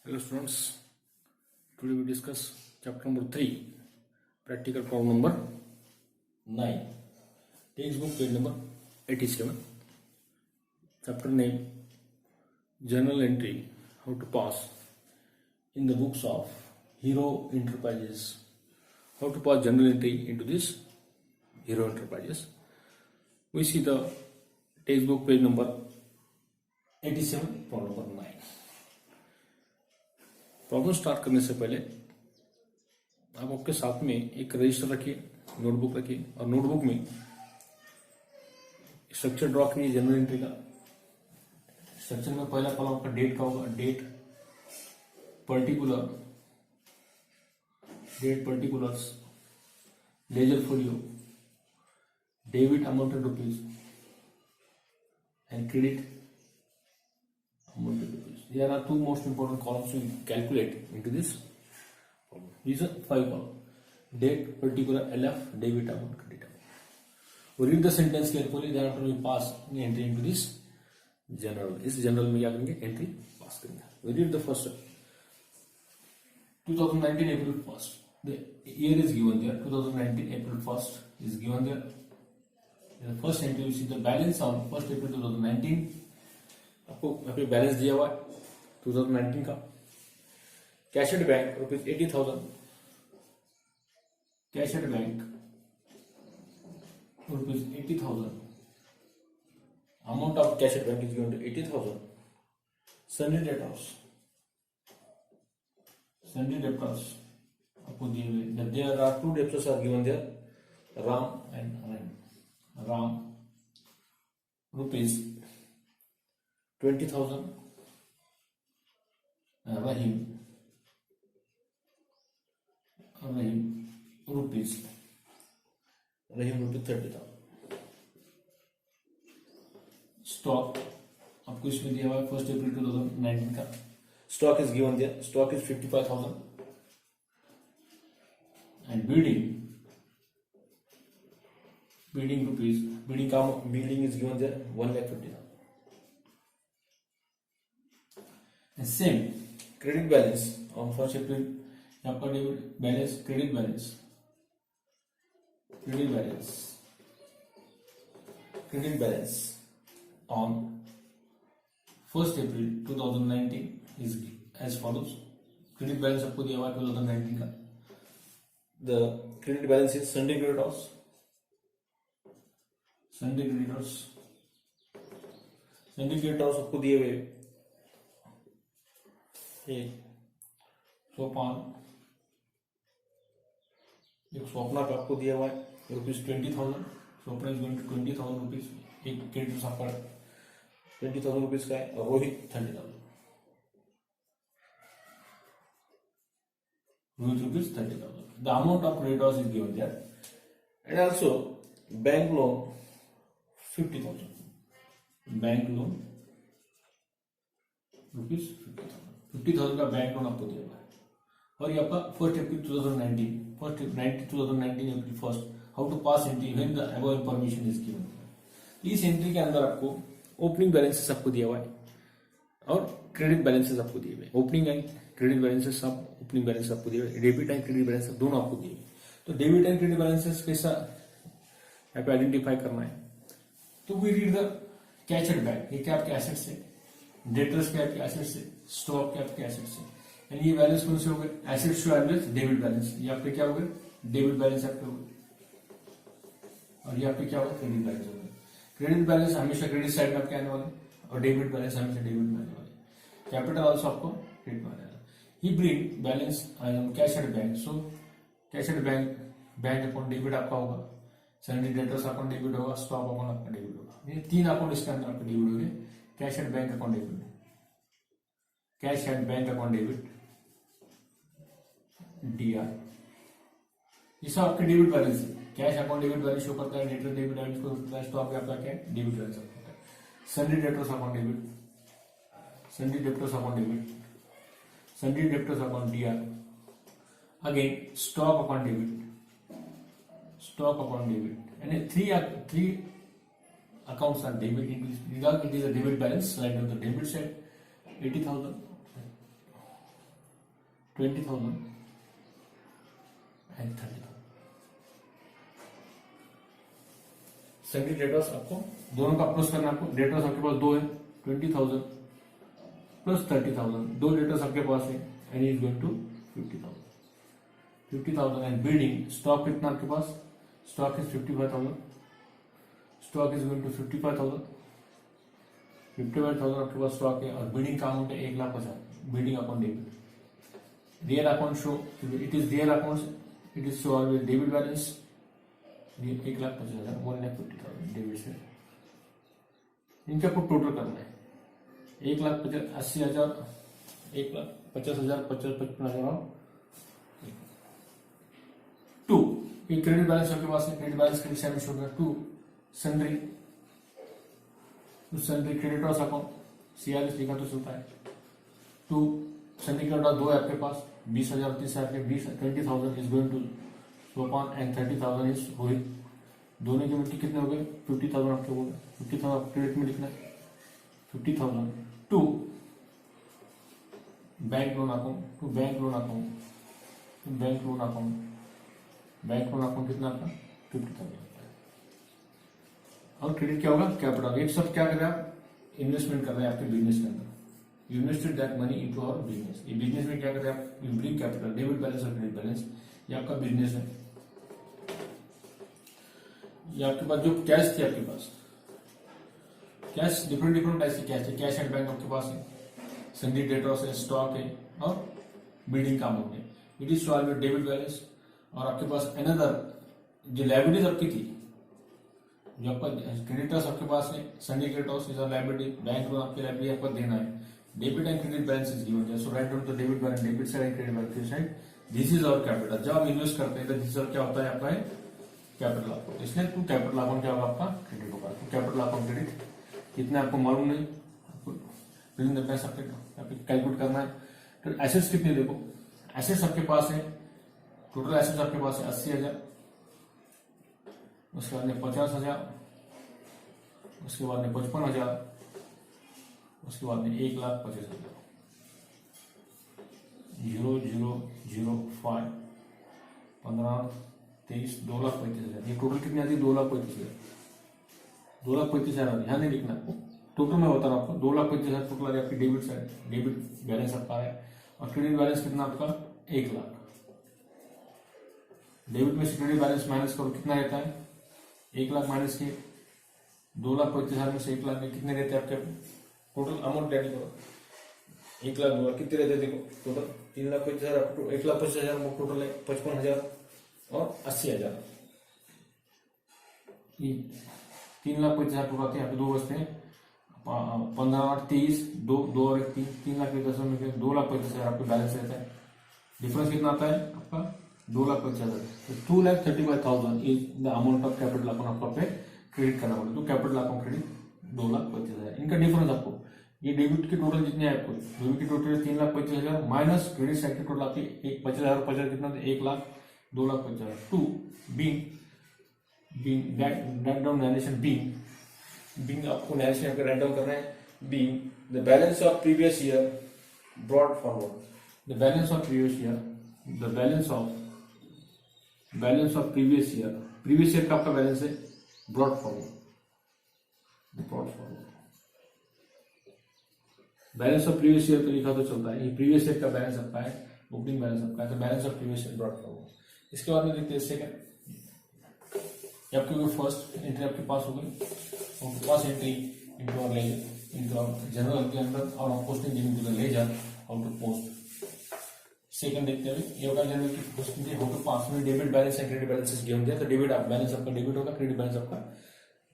Hello students, today we discuss chapter number 3, practical problem number 9, textbook page number 87, chapter name Journal Entry, how to pass in the books of Hero Enterprises, how to pass journal entry into this Hero Enterprises. We see the textbook page number 87, problem number 9. Problem start करने से पहले आप आपके साथ में एक register रखिए, notebook रखिए और नोटबुक में स्ट्रक्चर ड्रॉ कीजिए जनरल एंट्री का। स्ट्रक्चर में पहला कॉलम आपका डेट का होगा, date particulars, ledger folio, debit amount in rupees and credit amount in rupees. There are two most important columns to calculate into this problem. These are 5 columns: date, particular, LF, debit amount, credit amount. We read the sentence carefully. Thereafter we pass the entry into this general. इस general में क्या करेंगे? Entry pass करेंगे. We read the first 2019 April 1st. The year is given there. 2019 April 1st is given there. The first entry you see the balance on 1st April 2019. आपको यहाँ पे balance दिया हुआ है 2019 का। Cash at bank rupees 80,000, cash at bank rupees 80,000, amount of cash at bank is given to 80,000. Sundry debtors आपको दिए हुए, there are 2 debtors are given there, Ram and Ram rupees 20,000, Rahim rupees 30,000. Stock आपको इसमें दिया हुआ है 1st April 2019 का। Stock is given दिया, stock is 55,000 and building rupees, building is given दिया 1,50,000. And same credit balance on 1st April आपका debit balance, credit balance on 1st April 2019 is as follows. Credit balance आपको दिया हुआ है 2019 का. The credit balance is Sunday creditors आपको दिए हुए स्वप्ना का आपको दिया हुआ है rupees 20,000. Swapna is going to 20,000 rupees. एक क्रेडिट आपका 20,000 रुपीज का है और Rohit 30,000 The amount of creditors is given there, and also bank loan 50,000. Bank loan rupees 50,000 का बैंक लोन आपको दिया हुआ है. और ये आपका 1st April 2019 April 1st, how to pass entry when the above information is given. इस एंट्री के अंदर आपको ओपनिंग बैलेंसेस आपको दिया हुआ है और क्रेडिट बैलेंसेस आपको दिए हुए. ओपनिंग एंड क्रेडिट बैलेंसेस सब, ओपनिंग बैलेंस आपको दिए हुए, डेबिट एंड क्रेडिट बैलेंस दोनों आपको दिए हुए. तो डेबिट एंड क्रेडिट बैलेंसेस कैसा यहाँ पे आइडेंटिफाई करना है. तो we read the cash at bank. ये क्या आपके एसेट्स है, डेटर्स के आपके एसेट्स है, स्टॉक के आपके एसेट्स है. यानी ये बैलेंस कौन से हो गए? Assets to average debit balance. ये आपके क्या हो गए? डेबिट बैलेंस आपके हो गए. और ये आपके क्या हो गए? क्रेडिट बैलेंस हो गए. क्रेडिट बैलेंस हमेशा क्रेडिट साइड में आपके आने वाले और डेबिट बैलेंस हमेशा डेबिट में आने वाले. कैपिटल ऑल्सो आपको क्रेडिट में आने वाला. ही bring balance cash at bank. So cash at bank account debit आपका होगा, सैलरी डेटर्स अकाउंट डेबिट होगा, स्टॉक अकाउंट आपका डेबिट होगा. ये 3 अकाउंट इसके अंदर आपके डेबिट हो गए. Cash at bank account debit, cash at bank account debit DR. ये सब आपके डेबिट बैलेंस है. Cash account debit balance show करता है, डेटर डेबिट बैलेंस को करता है, स्टॉक आपका क्या है? डेबिट बैलेंस होता है. Salary debtors account debit, salary debtors account DR. Again stock account debit, and 3 accounts are debit. It is a debit balance. Write down the debit side 80,000, 20,000 and 30,000। सभी debtors आपको दोनों का approach करना है। आपको debtors आपके पास दो है, 20,000 प्लस 30,000, दो डेटर्स आपके पास है and is going to 50,000 and building. Stock कितना आपके पास? Stock is 55,000, stock is going to 55,000 आपके पास स्टॉक है और बिल्डिंग का अमाउंट है 1,50,000। Building account debit, real account show, it is real account, it is show always debit balance 1,50,000, 1,50,000 debit से। इनका आपको टोटल करना है 1,80,000, 1,50,000, 55,000 टू। ये क्रेडिट बैलेंस आपके पास है, क्रेडिट बैलेंस क्रेडिट साइड में शो करेगा to sundry, creditors account CRS लिखा तो चलता है टू सन्ड्री क्रेडिटर दो है आपके पास 20,000, 20,000 is going to Sopan and 30,000 is Rohit. दोनों की मिट्टी कितने हो गए? 50,000 आपके हो गए। 50,000 आपको क्रेडिट में लिखना है 50,000 to bank loan account, to bank loan account, bank loan account, bank loan account कितना आपका? 50,000। और क्रेडिट क्या होगा? कैपिटल। एक सब क्या कर रहे हैं आप? इन्वेस्टमेंट कर रहे हैं आपके बिजनेस के अंदर। You invested that money into our business. ये बिजनेस में क्या कर रहे हैं आप? You bring capital, debit balance और क्रेडिट बैलेंस। ये आपका बिजनेस है। ये आपके पास जो कैश थी, आपके पास कैश डिफरेंट टाइप की कैश है। कैश एंड बैंक आपके पास है, सन्ड्री डेटर्स है, स्टॉक है और बिल्डिंग का अमाउंट है। It is solve with debit balance. और आपके पास अनदर जो लायबिलिटीज आपकी थी, जो आपका क्रेडिटर्स आपके पास है, sundry creditors is liability, bank loan आपकी लायबिलिटी आपको देना है। Debit and credit balance is given, so write down the debit balance, debit side and credit balance side. This is our capital. जब आप इन्वेस्ट करते हैं तो दिस क्या होता है आपका? Capital account. इसलिए टू कैपिटल अकाउंट क्या होगा आपका? क्रेडिट होगा। तो कैपिटल अकाउंट क्रेडिट कितना आपको मालूम नहीं, कैलकुलेट करना है। तो एसेट्स कितने देखो, एसेट्स आपके पास है, टोटल एसेट्स आपके पास है 80,000, उसके बाद में 50,000, उसके बाद में 55,000, उसके बाद में 1,25,000, 0,005, 15, 23, 2,35,000। ये टोटल कितनी आती है? 2,35,000, 2,35,000 ध्यान नहीं लिखना आपको, टोटल मैं बता रहा हूँ आपको। 2,35,000 टोटल आ रही है आपकी डेबिट साइड, डेबिट बैलेंस आपका है। और क्रेडिट बैलेंस कितना आपका? 1,00,000। डेबिट में से क्रेडिट बैलेंस माइनस करो, कितना रहता है? 1,00,000 माइनस के 2,35,000 में से 1,00,000 में कितने रहते हैं आपके? टोटल अमाउंट ऐड करो, 1,00,000 कितने रहते देखो टोटल? 3,25,000, 1,25,000 टोटल है 55,000 और 80,000। 3,25,000 टोटल आते हैं, यहाँ पे दो बचते हैं, 15 और 30, 2 और 3, 3,10,000 में 2,25,000 आपके बैलेंस रहता है। डिफरेंस कितना आता है आपका? 2,25,000। तो 2,35,000 is the amount of capital account आपको पे क्रेडिट करना पड़ेगा। तो कैपिटल अकाउंट क्रेडिट 2,25,000। इनका डिफरेंस आपको, ये डेबिट के टोटल जितने हैं आपको, डेबिट की टोटल 3,25,000 माइनस क्रेडिट साइड की टोटल आपकी 50,000, 50,000 कितना? 1,00,000, 2,25,000 to being write down narration being आपको नैरेशन यहाँ पे रैट डाउन करना है। Being the balance of previous year brought forward, the balance of previous year, the balance of previous year का आपका बैलेंस है brought forward, balance of previous year तो लिखा तो चलता है, ये प्रीवियस ईयर का बैलेंस आपका है, ओपनिंग बैलेंस आपका है, तो balance of previous year brought forward. इसके बाद में देखते हैं सेकंड, आपकी फर्स्ट एंट्री आपके पास हो गई, pass entry into our ledger, into our journal के अंदर और posting into the ledger, how to post. Second देखते हैं, ये होगा जनरल की पोस्टिंग हाउ टू पास में debit balance and credit balance given दिया, तो डेबिट बैलेंस आपका डेबिट होगा, क्रेडिट बैलेंस आपका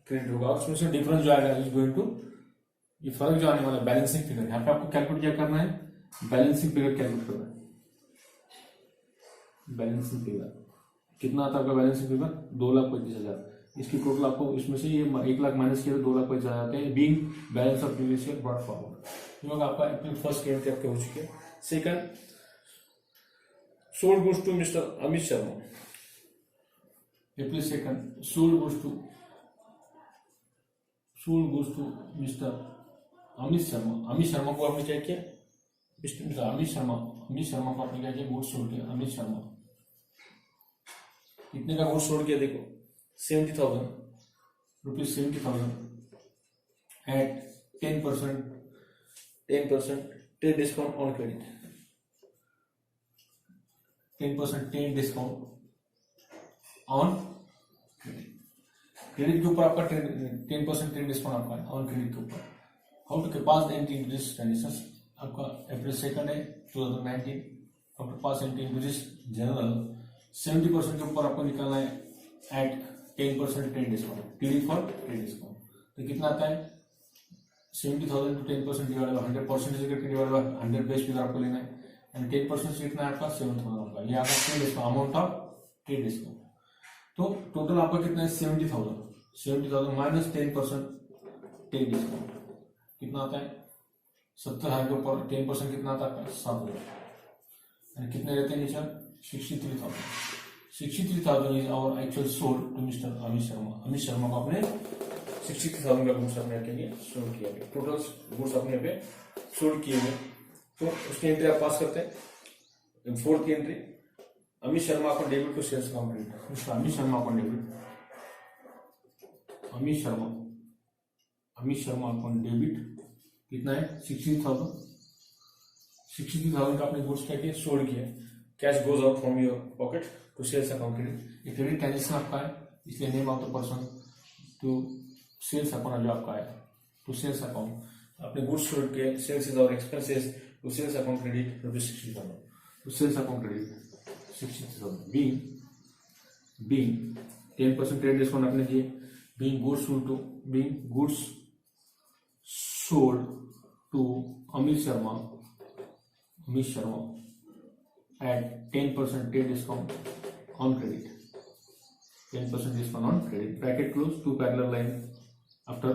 क्रेडिट होगा। उसमें से डिफरेंस जो आएगा इज गोइंग टू, ये फर्क जो आने वाला बैलेंसिंग फिगर, यहाँ पे आपको कैलकुलेट क्या करना है? बैलेंसिंग फिगर कैलकुलेट करना है। बैलेंसिंग फिगर कितना आता है आपका? Balancing figure 2,25,000। इसकी टोटल आपको इसमें से ये 1,00,000 माइनस किया तो 2,25,000 आते हैं। Being balance of previous year brought forward, ये होगा आपका अप्रैल फर्स्ट के आपके हो चुके हैं। Second, sold goods to mister Amit Sharma. April second, sold goods to mister Amit Sharma. Amit Sharma को आपने क्या किया? अमित शर्मा को आपने क्या किया, गुड्स सोल्ड किया। अमित शर्मा कितने का गुड्स सोल्ड किया, देखो 70,000 rupees, 70,000 at 10% trade discount on credit, 10% trade discount on credit के ऊपर आपका 10% ट्रेड डिस्काउंट आपका ऑन क्रेडिट के ऊपर। How to pass the entry in this transaction, आपका अप्रैल 2 है 2019, after pass entry in this general 70% के ऊपर आपको निकालना है at 10% trade discount, TD for trade discount. तो कितना आता है 70,000 टू 10% डिवाइड बाय 100% करके डिवाइड बाय 100 बेस फिगर आपको लेना है, एंड 10% से कितना है आपका 7,000 होगा। ये आपका trade discount, amount of trade discount. तो टोटल आपका कितना है 70,000 माइनस 10% ट्रेड डिस्काउंट कितना आता है 70,000 के ऊपर 10% कितना आता है 7,000, एंड कितने रहते हैं नीचे 63,000 is our actual sold to mister Amit Sharma. Amit Sharma को आपने 63,000 का गुड्स अपने के लिए सोल्ड किया गया, टोटल गुड्स अपने पे सोल्ड किए गए। तो उसकी एंट्री आप पास करते हैं। फोर्थ की entry, Amit Sharma account debit to sales account credit. Amit Sharma account debit, Amit Sharma account debit कितना है 63,000 का आपने गुड्स क्या किया, सोल्ड किया। Cash goes out from your pocket to sales account credit, ये क्रेडिट ट्रांजेक्शन आपका है, इसलिए name of the person to sales account जो आपका है टू सेल्स अकाउंट, आपने गुड्स सोल्ड किए, sales is our expenses to sales account credit rupees 60,000 to sales account credit 60,000 being 10% trade discount आपने दिए, being goods sold to Amit Sharma at 10% trade discount on credit, 10% discount on credit, bracket close, two parallel line after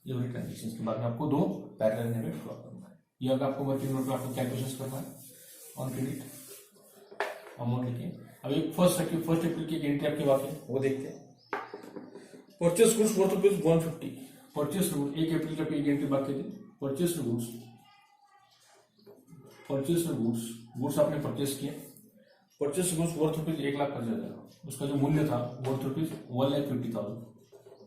every transaction। के बाद में आपको दो parallel line draw करना है। ये अगर आपको वर्किंग नोट में आपको कैलकुलेशन करना है ऑन क्रेडिट अमाउंट लिखिए। अभी फर्स्ट एप्रिल की एंट्री आपकी बाकी है वो देखते हैं। Purchase goods worth rupees 150, purchase goods 1 अप्रैल का पेज एंट्री बाकी थी। परचेस गुड्स आपने परचेस किए, परचेस गुड्स वर्थ रुपीज 1,50,000, उसका जो मूल्य था वर्थ रुपीज 1,50,000,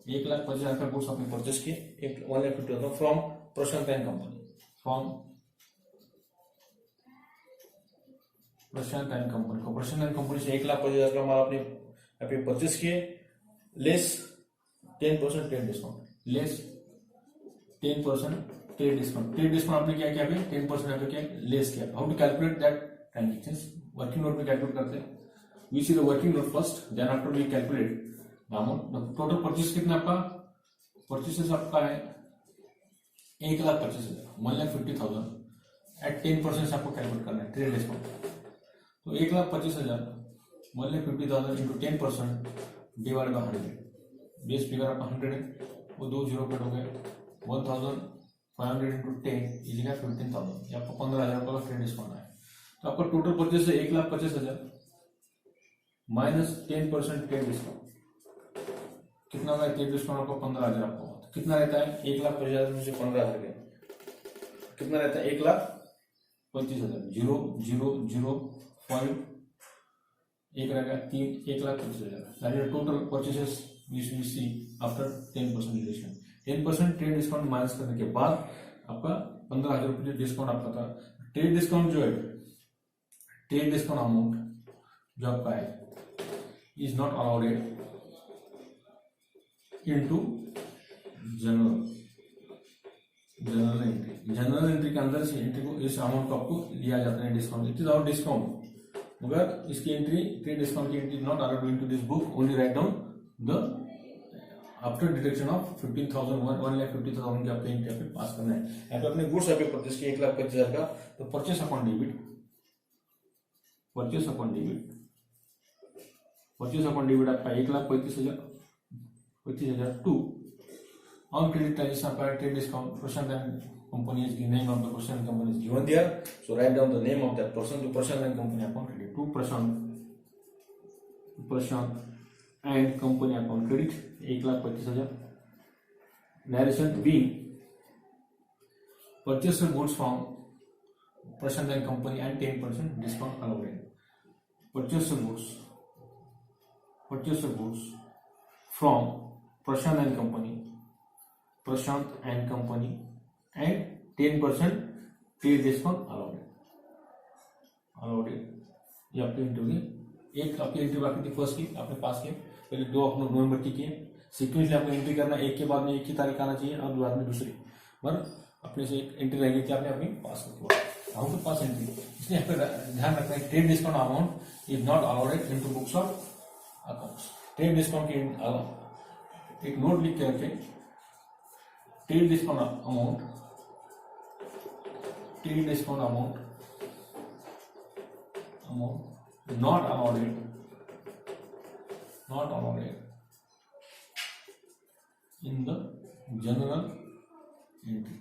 1,50,000 का गुड्स आपने परचेस किए 1,50,000 from Prashant and company, Prashant and company से 1,50,000 का माल आपने परचेस किए, less 10% trade discount, less 10% trade discount आपने क्या किया 10% आपने क्या लेस किया। How to calculate that transactions, working note में कैलकुलेट करते हैं। We see the working note first, then after we calculate the amount. Total purchase कितना आपका, परचेसेस आपका है 1,25,000, 1,50,000 एट 10% आपको कैलकुलेट करना है ट्रेड डिस्काउंट। तो 1,25,000 1,50,000 into 10% divide by 100, base figure आपका 100 है, वो 2 जीरो कट हो गए, 1,500 इंटू 10 इज इक्वल 15,000, ये आपको 15,000 का ट्रेड डिस्काउंट है। तो आपका टोटल परचेस है 1,25,000 माइनस 10% ट्रेड डिस्काउंट, कितना होगा ट्रेड डिस्काउंट आपको 15,000 आपको, तो कितना रहता है 1,25,000 में से 15,000 गया, कितना रहता है 1,25,000, 0,0,0,5 एक रहेगा 3, 1,25,000 total purchases we see after 10% relation. 10% trade discount minus करने के बाद आपका 15,000 रुपये डिस्काउंट आपका था। ट्रेड डिस्काउंट जो है, ट्रेड डिस्काउंट अमाउंट जो आपका है is not allowed into general entry के अंदर से एंट्री को इस अमाउंट को आपको लिया जाता है discount, it is our discount, मगर इसकी एंट्री ट्रेड डिस्काउंट की entry not allowed into this book, only write down the after deduction of 15,000 1,50,000 की आपको एंट्री पे पास करना है। यहाँ पे अपने गुड्स आपके परचेस किए 1,25,000 का, तो परचेस अकाउंट डेबिट आपका 1,35,000 टू ऑन क्रेडिट ट्रांजेक्शन आपका trade discount Prashant and company is name of the Prashant company is given there, so write down the name of that person to Prashant and company account credit to Prashant and company account credit 1,25,000। Narration be purchase goods from Prashant and Company and 10% discount allowed. Purchase the goods from Prashant and Company and 10% trade discount allowed. ये आपकी interview, एक आपकी entry बाकी थी first की आपने पास किया, पहले 2 नवंबर की किए, सीक्वेंसली आपको एंट्री करना, एक के बाद में एक की तारीख आना चाहिए और बाद में दूसरी, पर अपने से एक एंट्री रह गई थी, आपने अपनी पास कर, हाउ टू पास एंट्री, इसलिए यहाँ पे ध्यान रखना है trade discount amount is not allowed into books of accounts. Trade discount की एक नोट लिख के रखें, trade discount amount not allowed in the general entry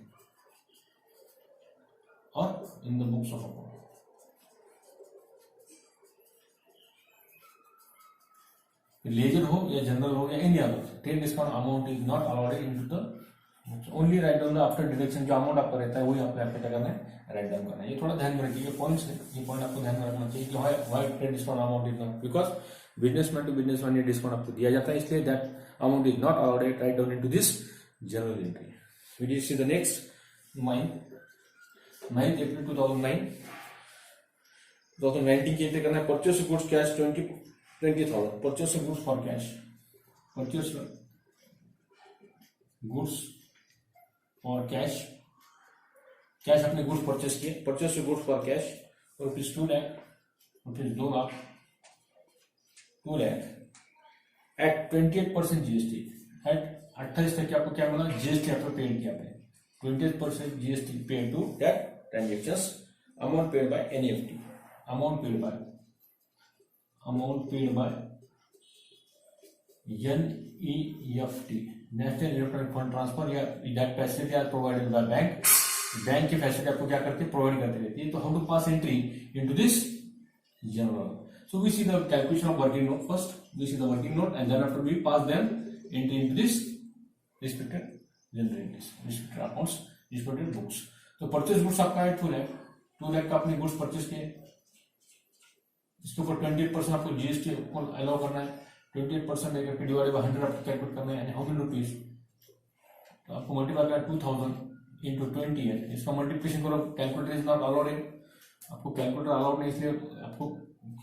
or in the books of account. Ledger हो या जनरल हो या any other, trade discount amount is not allowed into the only write down the after deduction, जो amount आपका रहता है वही आपको यहाँ पे क्या करना है, राइट डाउन करना है। ये थोड़ा ध्यान में रखिए, पॉइंट्स है, ये पॉइंट आपको ध्यान में रखना चाहिए कि why trade discount amount is not, because businessman to businessman ये डिस्काउंट आपको दिया जाता है, इसलिए that amount is not allowed write down into this general entry. We will see the next 9 April 2019 की एंट्री करना है। Purchase goods cash 20,000, purchase goods for cash, purchase goods for cash, cash अपने goods purchase किए, purchase goods for cash rupees 2 लाख, rupees 2 lakh eight 28% GST, at 28% आपको क्या मिला, GST आपको पेड किया आपने, 28% GST paid to that transactions, amount paid by NEFT, amount paid by NEFT, national electronic fund transfer, या that facility are provided by bank की facility आपको क्या करती है, प्रोवाइड करती रहती है। तो how to pass entry into this journal, so we see the calculation of working note, first we see the working note and then after we pass them entry into this respected general entries, respected accounts, respected books. तो purchase goods आपका है 2 लाख का अपने goods purchase किए, इसके ऊपर 28% आपको GST को अलाउ करना है, 28% लेकर के डिवाइडेड बाय 100 आपको कैलकुलेट करना है, हाउ मेनी रुपीज, तो आपको मल्टीप्लाई करना 2000 इंटू 28, इसका मल्टीप्लिकेशन करो, कैलकुलेटर इज नॉट अलाउड है, आपको कैलकुलेटर अलाउड नहीं, इसलिए आपको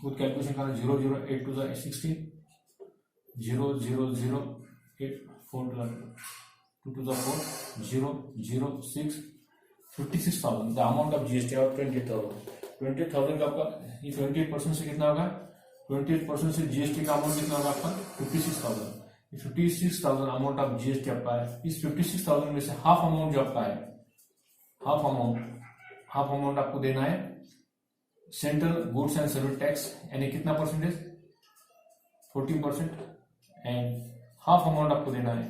खुद कैलकुलेशन करना, 008 to the 16, 0008 4 to the 4 006 56,000, the amount of GST और 28,000 का आपका, ये 28% से कितना होगा, 28% से जीएसटी का अमाउंट कितना होगा आपका 56,000, 56,000 अमाउंट ऑफ जीएसटी आपका है। इस 56,000 में से हाफ अमाउंट जो आपका है, हाफ अमाउंट आपको देना है central goods and service tax, यानी कितना परसेंटेज, 14%, एंड हाफ अमाउंट आपको देना है,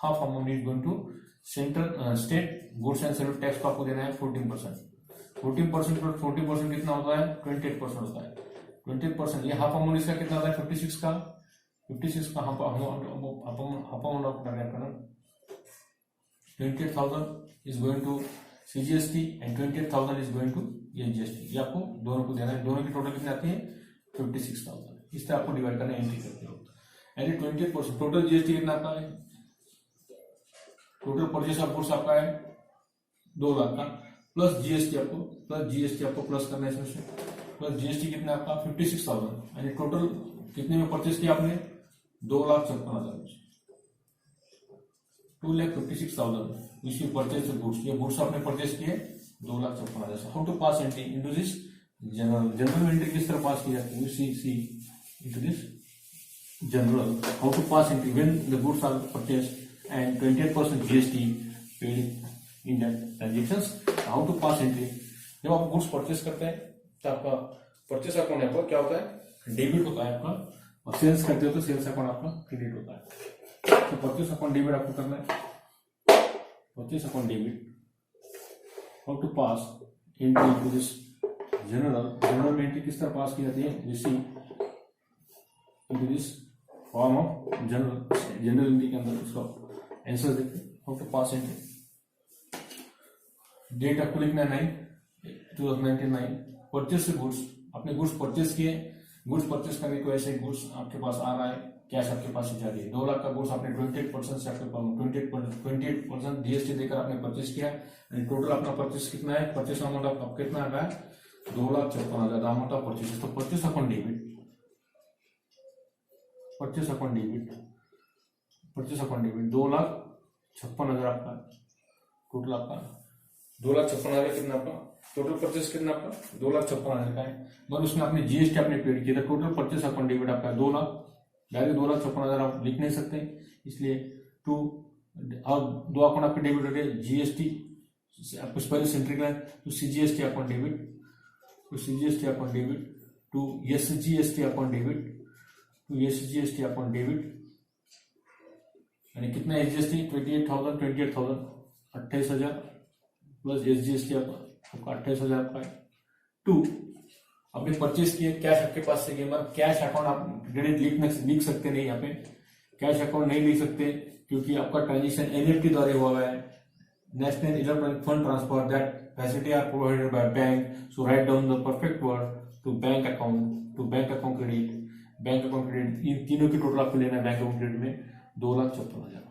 half amount is going to central state goods and service tax को आपको देना है 14%, 14% प्लस 40% कितना होता है, 28% होता है, 28%, ये हाफ अमाउंट इसका कितना होता है 56 का हाफ अमाउंट ऑफ करना, 28,000 is going to CGST and 28,000 is going to SGST, ये आपको दोनों को देना है, दोनों की टोटल कितनी आती है 56,000, इस तरह आपको डिवाइड करना है एंट्री करते हो, यानी 28%, टोटल जीएसटी कितना आता है, टोटल परचेस ऑफ गुड्स आपका है 2 लाख का, प्लस जीएसटी आपको प्लस करना है, इसमें से प्लस जीएसटी कितना आपका 56,000, यानी टोटल कितने में परचेस किया आपने 2,56,000, 2,56,000 विच यू परचेज गुड्स, ये गुड्स आपने परचेस किए 2,56,000। How to pass entry into this general entry किस तरह पास की जाती है, see into this journal, how to pass entry when the goods are purchased and 28% GST paid in that transactions, how to pass entry, जब आप goods purchase करते हैं तो आपका परचेस अकाउंट आपका क्या होता है, डेबिट होता है आपका, और सेल्स करते हो तो सेल्स अकाउंट आपका क्रेडिट होता है। तो परचेस अकाउंट डेबिट आपको करना है, purchase account debit, how to pass entry into this general में एंट्री किस तरह पास की जाती है, receive into this form of general entry के अंदर उसका आंसर देखते हैं, how to pass entry, date आपको लिखना है 2099 परचेस से गुड्स, आपने गुड्स परचेस किए, गुड्स परचेस करने को ऐसे गुड्स आपके पास आ रहा है, कैश आपके पास ही जा रही है। 2 लाख का गुड्स आपने 28% से आपके पास 28% जीएसटी देकर आपने परचेस किया। टोटल अपना परचेस कितना है, परचेस अमाउंट आपका कितना आ रहा है 2,56,000 अमाउंट ऑफ परचेस। तो purchase upon debit, purchase upon debit, purchase upon debit 2,56,000 आपका टोटल, आपका 2,56,000 कितना आपका टोटल परचेस कितना आपका 2,56,000 का है। मगर उसमें आपने जीएसटी आपने पेड किया था, टोटल परचेस अपॉन डेबिट आपका 2 लाख, डायरेक्ट 2,56,000 आप लिख नहीं सकते, इसलिए टू और 2 अकाउंट आपके डेबिट हो गए। जीएसटी आपको पहले सेंट्री का है तो सीजीएसटी अकाउंट डेबिट, तो CGST account debit to SGST account debit, to SGST account debit, यानी कितना एसजीएसटी 28,000 28,000 प्लस एसजीएसटी आपका 28,000 आपका है। टू आपने परचेस किए, कैश आपके पास से मतलब कैश अकाउंट आप क्रेडिट लिख सकते नहीं, यहाँ पे कैश अकाउंट नहीं लिख सकते क्योंकि आपका ट्रांजेक्शन एनईएफटी द्वारा हुआ है, national electronic fund transfer, that facility are provided by bank, so write down the perfect word to bank account, to bank account credit, bank account credit, इन तीनों की टोटल आपको लेना है बैंक अकाउंट क्रेडिट में 2,56,000,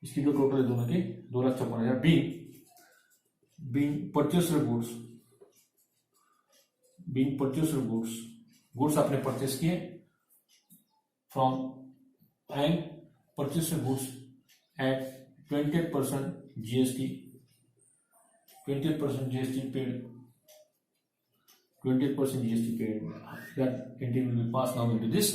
इसकी जो टोटल है दोनों की 2,56,000। Being purchased goods, being purchased goods, goods आपने परचेस किए from and purchased goods at 28% GST, 28% GST paid, 28% GST paid, that entry will be pass now into this.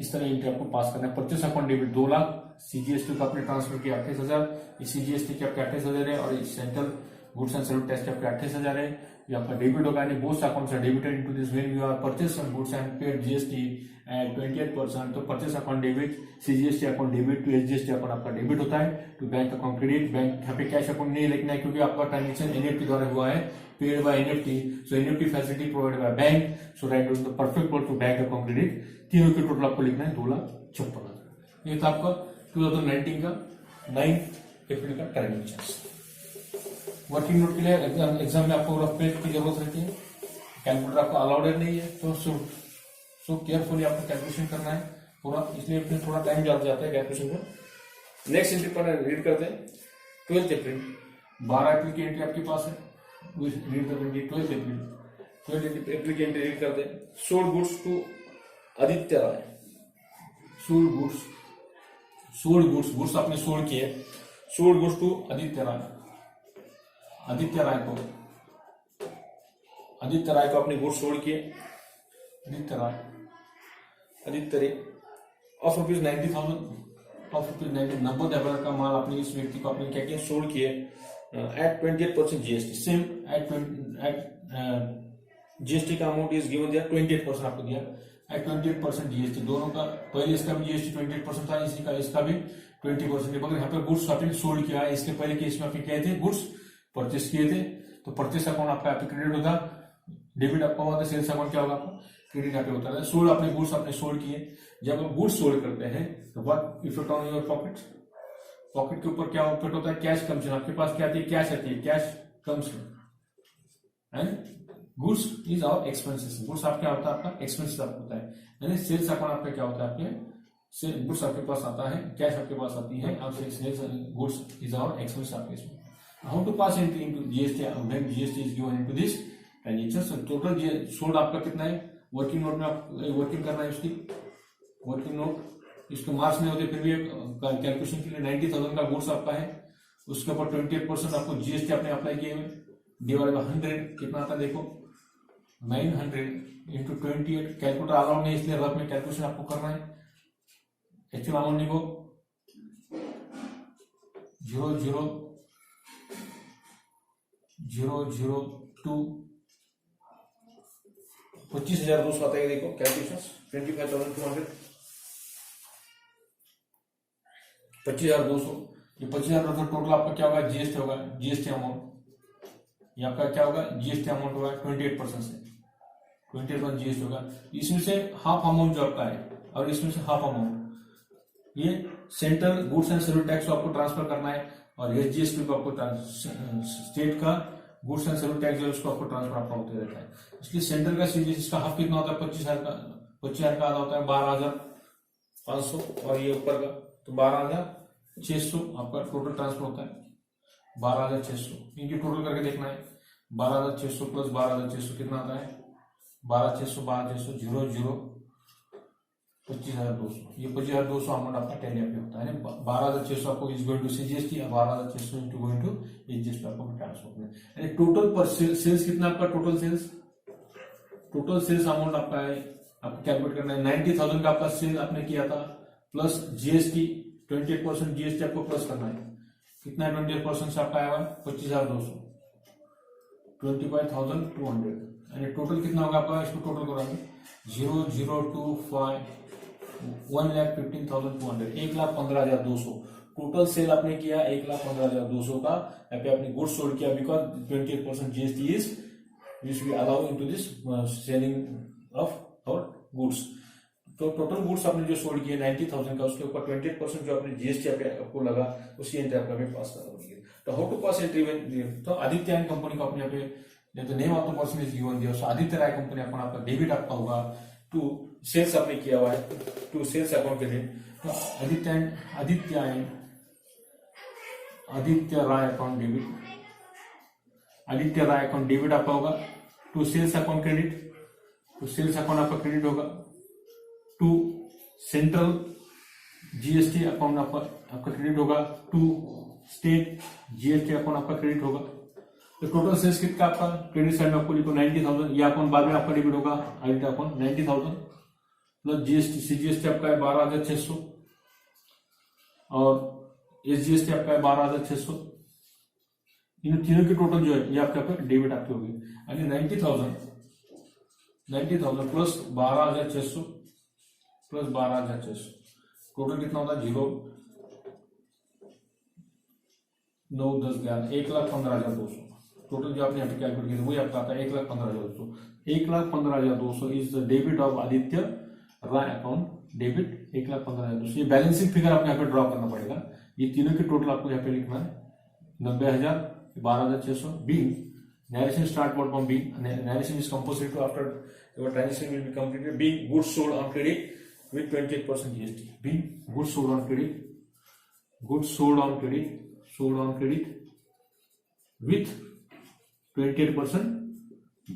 इस तरह एंट्री आपको पास करना है। Purchase account debit 2 lakh, CGST का आपने transfer किया 28,000, सीजीएसटी के आपके 28,000 है और central goods and service tax के आपके 28,000 है, ये आपका डेबिट होगा। यानी both accounts are debited into this when you are purchase some goods and paid GST at 28%, तो purchase account debit, CGST account debit to SGST account आपका debit होता है, to bank account credit, bank यहाँ पे cash account नहीं लिखना है क्योंकि आपका ट्रांजेक्शन एनईएफटी द्वारा हुआ है, paid by NEFT, so NEFT facility provided by bank, so write down the perfect word to bank account credit. तीनों के टोटल आपको लिखना है 2,56,000। ये था आपका 2019 का 9 अप्रैल का ट्रांजेक्शन। वर्किंग नोट के लिए एग्जाम में आपको रफ पेज की जरूरत रहती है, कैलकुलेटर आपको अलाउड नहीं है, तो सो केयरफुली आपको कैलकुलेशन करना है पूरा, इसलिए फिर थोड़ा टाइम ज्यादा जाता है कैलकुलेशन में। नेक्स्ट एंट्री पर रीड करते हैं 12 अप्रैल, 12 अप्रैल की एंट्री आपके पास है, रीड करते हैं 12 अप्रैल, 12 अप्रैल की एंट्री रीड करते हैं। Sold goods to Aditya Rai, sold goods, sold goods, goods आपने सोल्ड किए, sold goods to Aditya Rai, Aditya Rai को, आदित्य राय को अपने गुड्स सोल्ड किए, Aditya Rai, Aditya ray of rupees 90,000, of rupees 90,000 का माल अपने इस व्यक्ति को अपने क्या किया सोल्ड किए at 28% GST, same at GST का अमाउंट इज गिवन दिया 28% आपको दिया एट 28% जीएसटी, दोनों का पहले इसका भी जीएसटी 28% था, इसी का इसका भी 20% है, मगर यहाँ पे गुड्स आपने सोल्ड किया है। इसके पहले केस में आपने क्या थे गुड्स परचेस किए थे, तो परचेस अकाउंट आपका क्रेडिट होगा, डेबिट आपका होगा, सेल्स अकाउंट क्या होगा आपका क्रेडिट यहाँ पे होता है। सोल्ड अपने गुड्स आपने सोल्ड किए, जब आप गुड्स सोल्ड करते हैं तो what effect on your pocket, pocket के ऊपर क्या इफेक्ट होता है, कैश कम्स इन, आपके पास क्या आती है कैश आती है, cash comes in and goods is our expenses, goods आप क्या होता है आपका एक्सपेंसेस आपका होता है, यानी सेल्स अकाउंट आपका क्या होता है आपके गुड्स आपके पास आता है, कैश आपके पास आती है, आप sales goods is our expense आपके इसमें। How to pass into GST, when GST is given into this transaction. Total sold आपका कितना है, वर्किंग नोट में आप वर्किंग करना है उसकी, वर्किंग नोट इसको मार्क्स में होते फिर भी कैलकुलेशन के लिए 90,000 का गुड्स आपका है, उसके ऊपर 28% आपको जीएसटी आपने अप्लाई किए हुए, डिवाइड बाय 100 कितना आता है देखो 900 इंटू 28, कैलकुलेटर अलाउड नहीं इसलिए रफ में कैलकुलेशन आपको करना है, एक्चुअल अमाउंट लिखो 0,002 25,200 आता है देखो कैलकुलेशन 25,200, 25,200, ये 25,200 टोटल आपका क्या होगा जीएसटी होगा, जीएसटी अमाउंट ये आपका क्या होगा जीएसटी अमाउंट होगा 28% से 28% जीएसटी होगा, इसमें से हाफ अमाउंट जो आपका है और इसमें से हाफ अमाउंट ये central goods and service tax को आपको ट्रांसफर करना है और एसजीएसटी को आपको स्टेट का गुड्स एंड सर्विस टैक्स जो उसको आपको ट्रांसफर आपका होते रहता है। इसलिए सेंट्रल का सीजीएसटी इसका हाफ कितना होता है 25,000 का, 25,000 का आधा होता है 12,500 और ये ऊपर का तो 12,600 आपका टोटल ट्रांसफर होता है 12,600। इनकी टोटल करके देखना है 12,600 प्लस 12,600 कितना आता है 12,600 12,600 0 25,200। ये 25,200 अमाउंट आपका टैली पे होता है। 12,600 आपको is going to CGST, 12,600 into going to SGST आपको ट्रांसफर करना है। यानी टोटल पर सेल्स कितना आपका टोटल सेल्स अमाउंट आपका है आपको कैलकुलेट करना है। 90,000 का आपका सेल आपने किया था प्लस जीएसटी 28% जीएसटी आपको प्लस करना है। कितना है 28% से आपका आया हुआ 25,200 25,200 यानी टोटल कितना होगा आपका, इसको टोटल कराएंगे 0,025 1,15,200 1,15,200 टोटल सेल आपने किया 1,15,200 का। यहाँ पे आपने गुड्स सोल्ड किया because 28% GST is which we allow into this selling of our goods. तो टोटल गुड्स आपने जो सोल्ड किया 90,000 का, उसके ऊपर 28% जो आपने जीएसटी आपको लगा उसी एंट्री आपका पास करना होगी। तो how to pass entry when, तो आदित्य एंड कंपनी को अपने यहाँ पे तो name of the person is given दिया, आदित्य राय कंपनी अपन आपका डेबिट आपका होगा टू सेल्स आपने किया हुआ है टू सेल्स अकाउंट क्रेडिट। तो Aditya Rai account debit, Aditya Rai account debit आपका होगा टू सेल्स अकाउंट क्रेडिट, तो सेल्स अकाउंट आपका क्रेडिट होगा टू सेंट्रल जीएसटी अकाउंट आपका क्रेडिट होगा टू स्टेट जीएसटी अकाउंट आपका क्रेडिट होगा। तो टोटल सेल्स कितना आपका क्रेडिट साइड में आपको लिखो 90,000, ये अकाउंट बाद में आपका डेबिट होगा Aditya account 90,000 plus GST CGST आपका है 12,600 और एसजीएसटी आपका है 12,600। इन तीनों की टोटल जो है ये आपका डेबिट आपकी होगी यानी 90,000 प्लस 12,600 प्लस 12,600 टोटल कितना होता है 0 9 10 11 1,15,200 टोटल जो आपने यहाँ पे कैलकुलेट किया वही आपका आता है 1,15,200। 1,15,200 is the debit of Aditya Rai account debit 1,15,200। ये बैलेंसिंग फिगर आपको यहाँ पे ड्रॉ करना पड़ेगा। ये तीनों की टोटल आपको यहाँ पे लिखना है 90,000 12,600 being narration start what from being narration is compulsory to after your transaction will be completed being goods sold on credit with 28% GST being goods sold on credit with 28%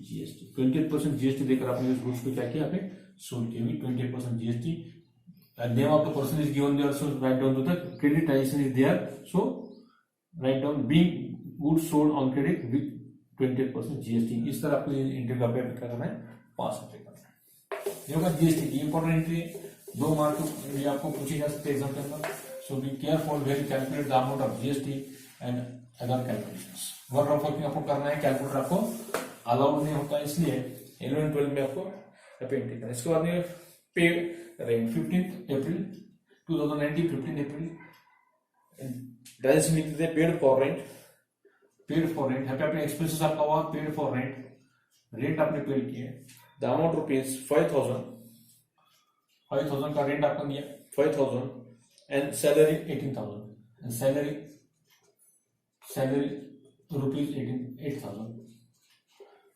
GST 28% GST देकर आपने इस goods को क्या किया पे sold किया with 28% GST। Name of the person is given there so write down to the credit transaction is there so write down being goods sold on credit with 28% GST. इस तरह आपको एंट्री का क्या करना है पास करना है। ये होगा जीएसटी की इंपॉर्टेंट एंट्री 2 मार्क ये आपको पूछी जा सकती है एग्जाम के अंदर। So be careful when you calculate the amount of GST and other calculations. Work of working आपको करना है, कैलकुलेटर आपको अलाउड नहीं होता है, इसलिए 11 12 में आपको एंट्री करना है। इसके बाद में पे रेंट 15 अप्रैल 2019 15 अप्रैल डायरेक्शन लिखते थे पेड फॉर रेंट यहाँ पे अपने एक्सपेंसेस आपका हुआ पेड फॉर रेंट आपने पेड किया द अमाउंट रुपीज 5,000 का रेंट आपका दिया 5,000 and salary 18,000 and salary rupees 8,000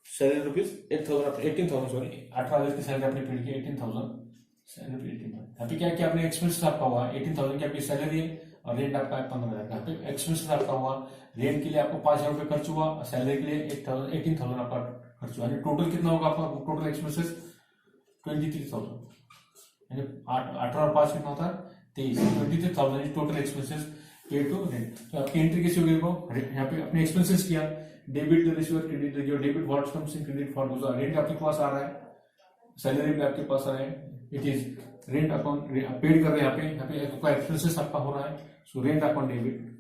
salary rupees 18,000 sorry 18,000 की सैलरी आपने पेड की 18,000 सैलरी 18,000। यहाँ पे क्या किया आपने एक्सपेंसेस आपका हुआ 18,000 की आपकी सैलरी है और रेंट आपका 15,000 का। एक्सपेंसेस आपका हुआ रेंट के लिए आपको 5,000 रुपए खर्च हुआ, सैलरी के लिए 18,000 आपका खर्च हुआ, यानी टोटल कितना होगा आपका टोटल एक्सपेंसेस 23,000 यानी 18 और 5 कितना होता है 23 23,000 is total expenses paid to rent. तो आपकी एंट्री कैसे होगी यहाँ पे अपने एक्सपेंसेस किया debit receiver credit debit what comes in credit for rent आपके पास आ रहा है, सैलरी भी आपके पास आ रहा है, it is rent account paid कर रहे हैं यहाँ पे आपका एक्सपेंसेस आपका हो रहा है। So rent account debit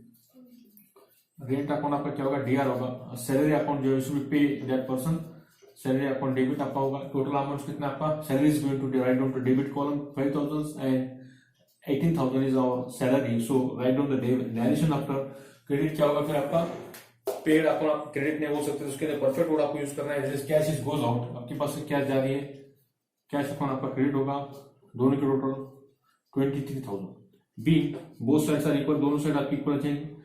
rent account आपका क्या होगा डीआर होगा, सैलरी अकाउंट जो है pay that person salary account debit आपका होगा। टोटल अमाउंट कितना आपका salary is going to write down to debit column 5,000 and 18,000 is our salary. So write down the narration after credit क्या होगा फिर आपका पेड अकाउंट क्रेडिट नहीं हो सकते, उसके लिए परफेक्ट वर्ड आपको यूज करना है। कैश इज गोज आउट आपके पास से कैश जा रही है, कैश अकाउंट आपका क्रेडिट होगा, दोनों के total 23,000 be both sides are equal, दोनों साइड आपकी इक्वल चाहिए।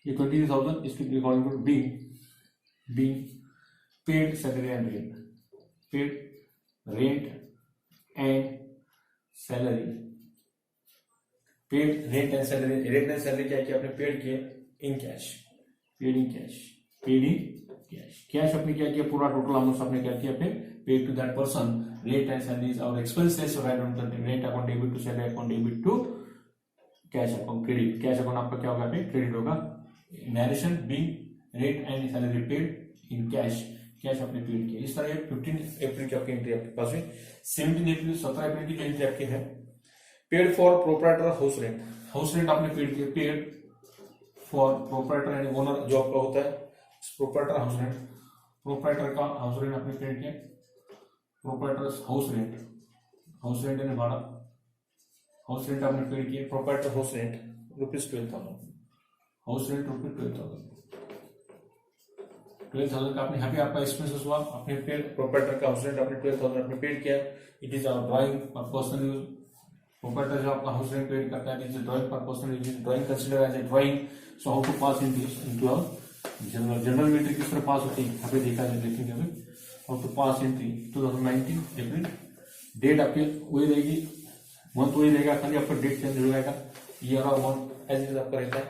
ये 23,000 इसके according to be being paid salary and rent, paid rent and salary, paid rent and salary, rent and salary क्या किया आपने पेड किए in cash, paid in cash, paid in cash, cash आपने क्या किया पूरा टोटल अमाउंट आपने क्या किया आपने paid to that person, rate and salaries और expenses right on the rent account debit to salary account debit to cash account credit, cash account आपका क्या होगा पे क्रेडिट होगा, narration being rate and salary paid in cash, cash आपने paid किया। इस तरह 15 अप्रैल की आपकी एंट्री आपके पास है। 17 अप्रैल 17 अप्रैल की एंट्री आपकी है paid for proprietor house rent, house rent आपने पेड किया, paid for proprietor and owner जो आपका होता है प्रोप्राइटर हाउस रेंट, प्रोप्राइटर का हाउस रेंट आपने पेड किया, proprietor house rent, house rent यानी भाड़ा, हाउस रेंट आपने पेड किया, proprietor house rent ₹12,000, house rent ₹12,000, 12,000 का आपने यहाँ पे आपका एक्सपेंसेस हुआ, आपने पेड प्रोप्राइटर का हाउस रेंट आपने 12,000 आपने पेड किया, it is our drawing for personal use, proprietor जो आपका हाउस रेंट पेड करता है, it is drawing for personal use, drawing consider as a drawing, so how to pass into our journal entry किस तरह पास होती है यहाँ पे देखा है, देखेंगे अभी how to pass entry 2019 April, date आपकी वही रहेगी, मंथ वही रहेगा, खाली आपका डेट चेंज हो जाएगा, ईयर और मंथ एज इज आपका रहता है।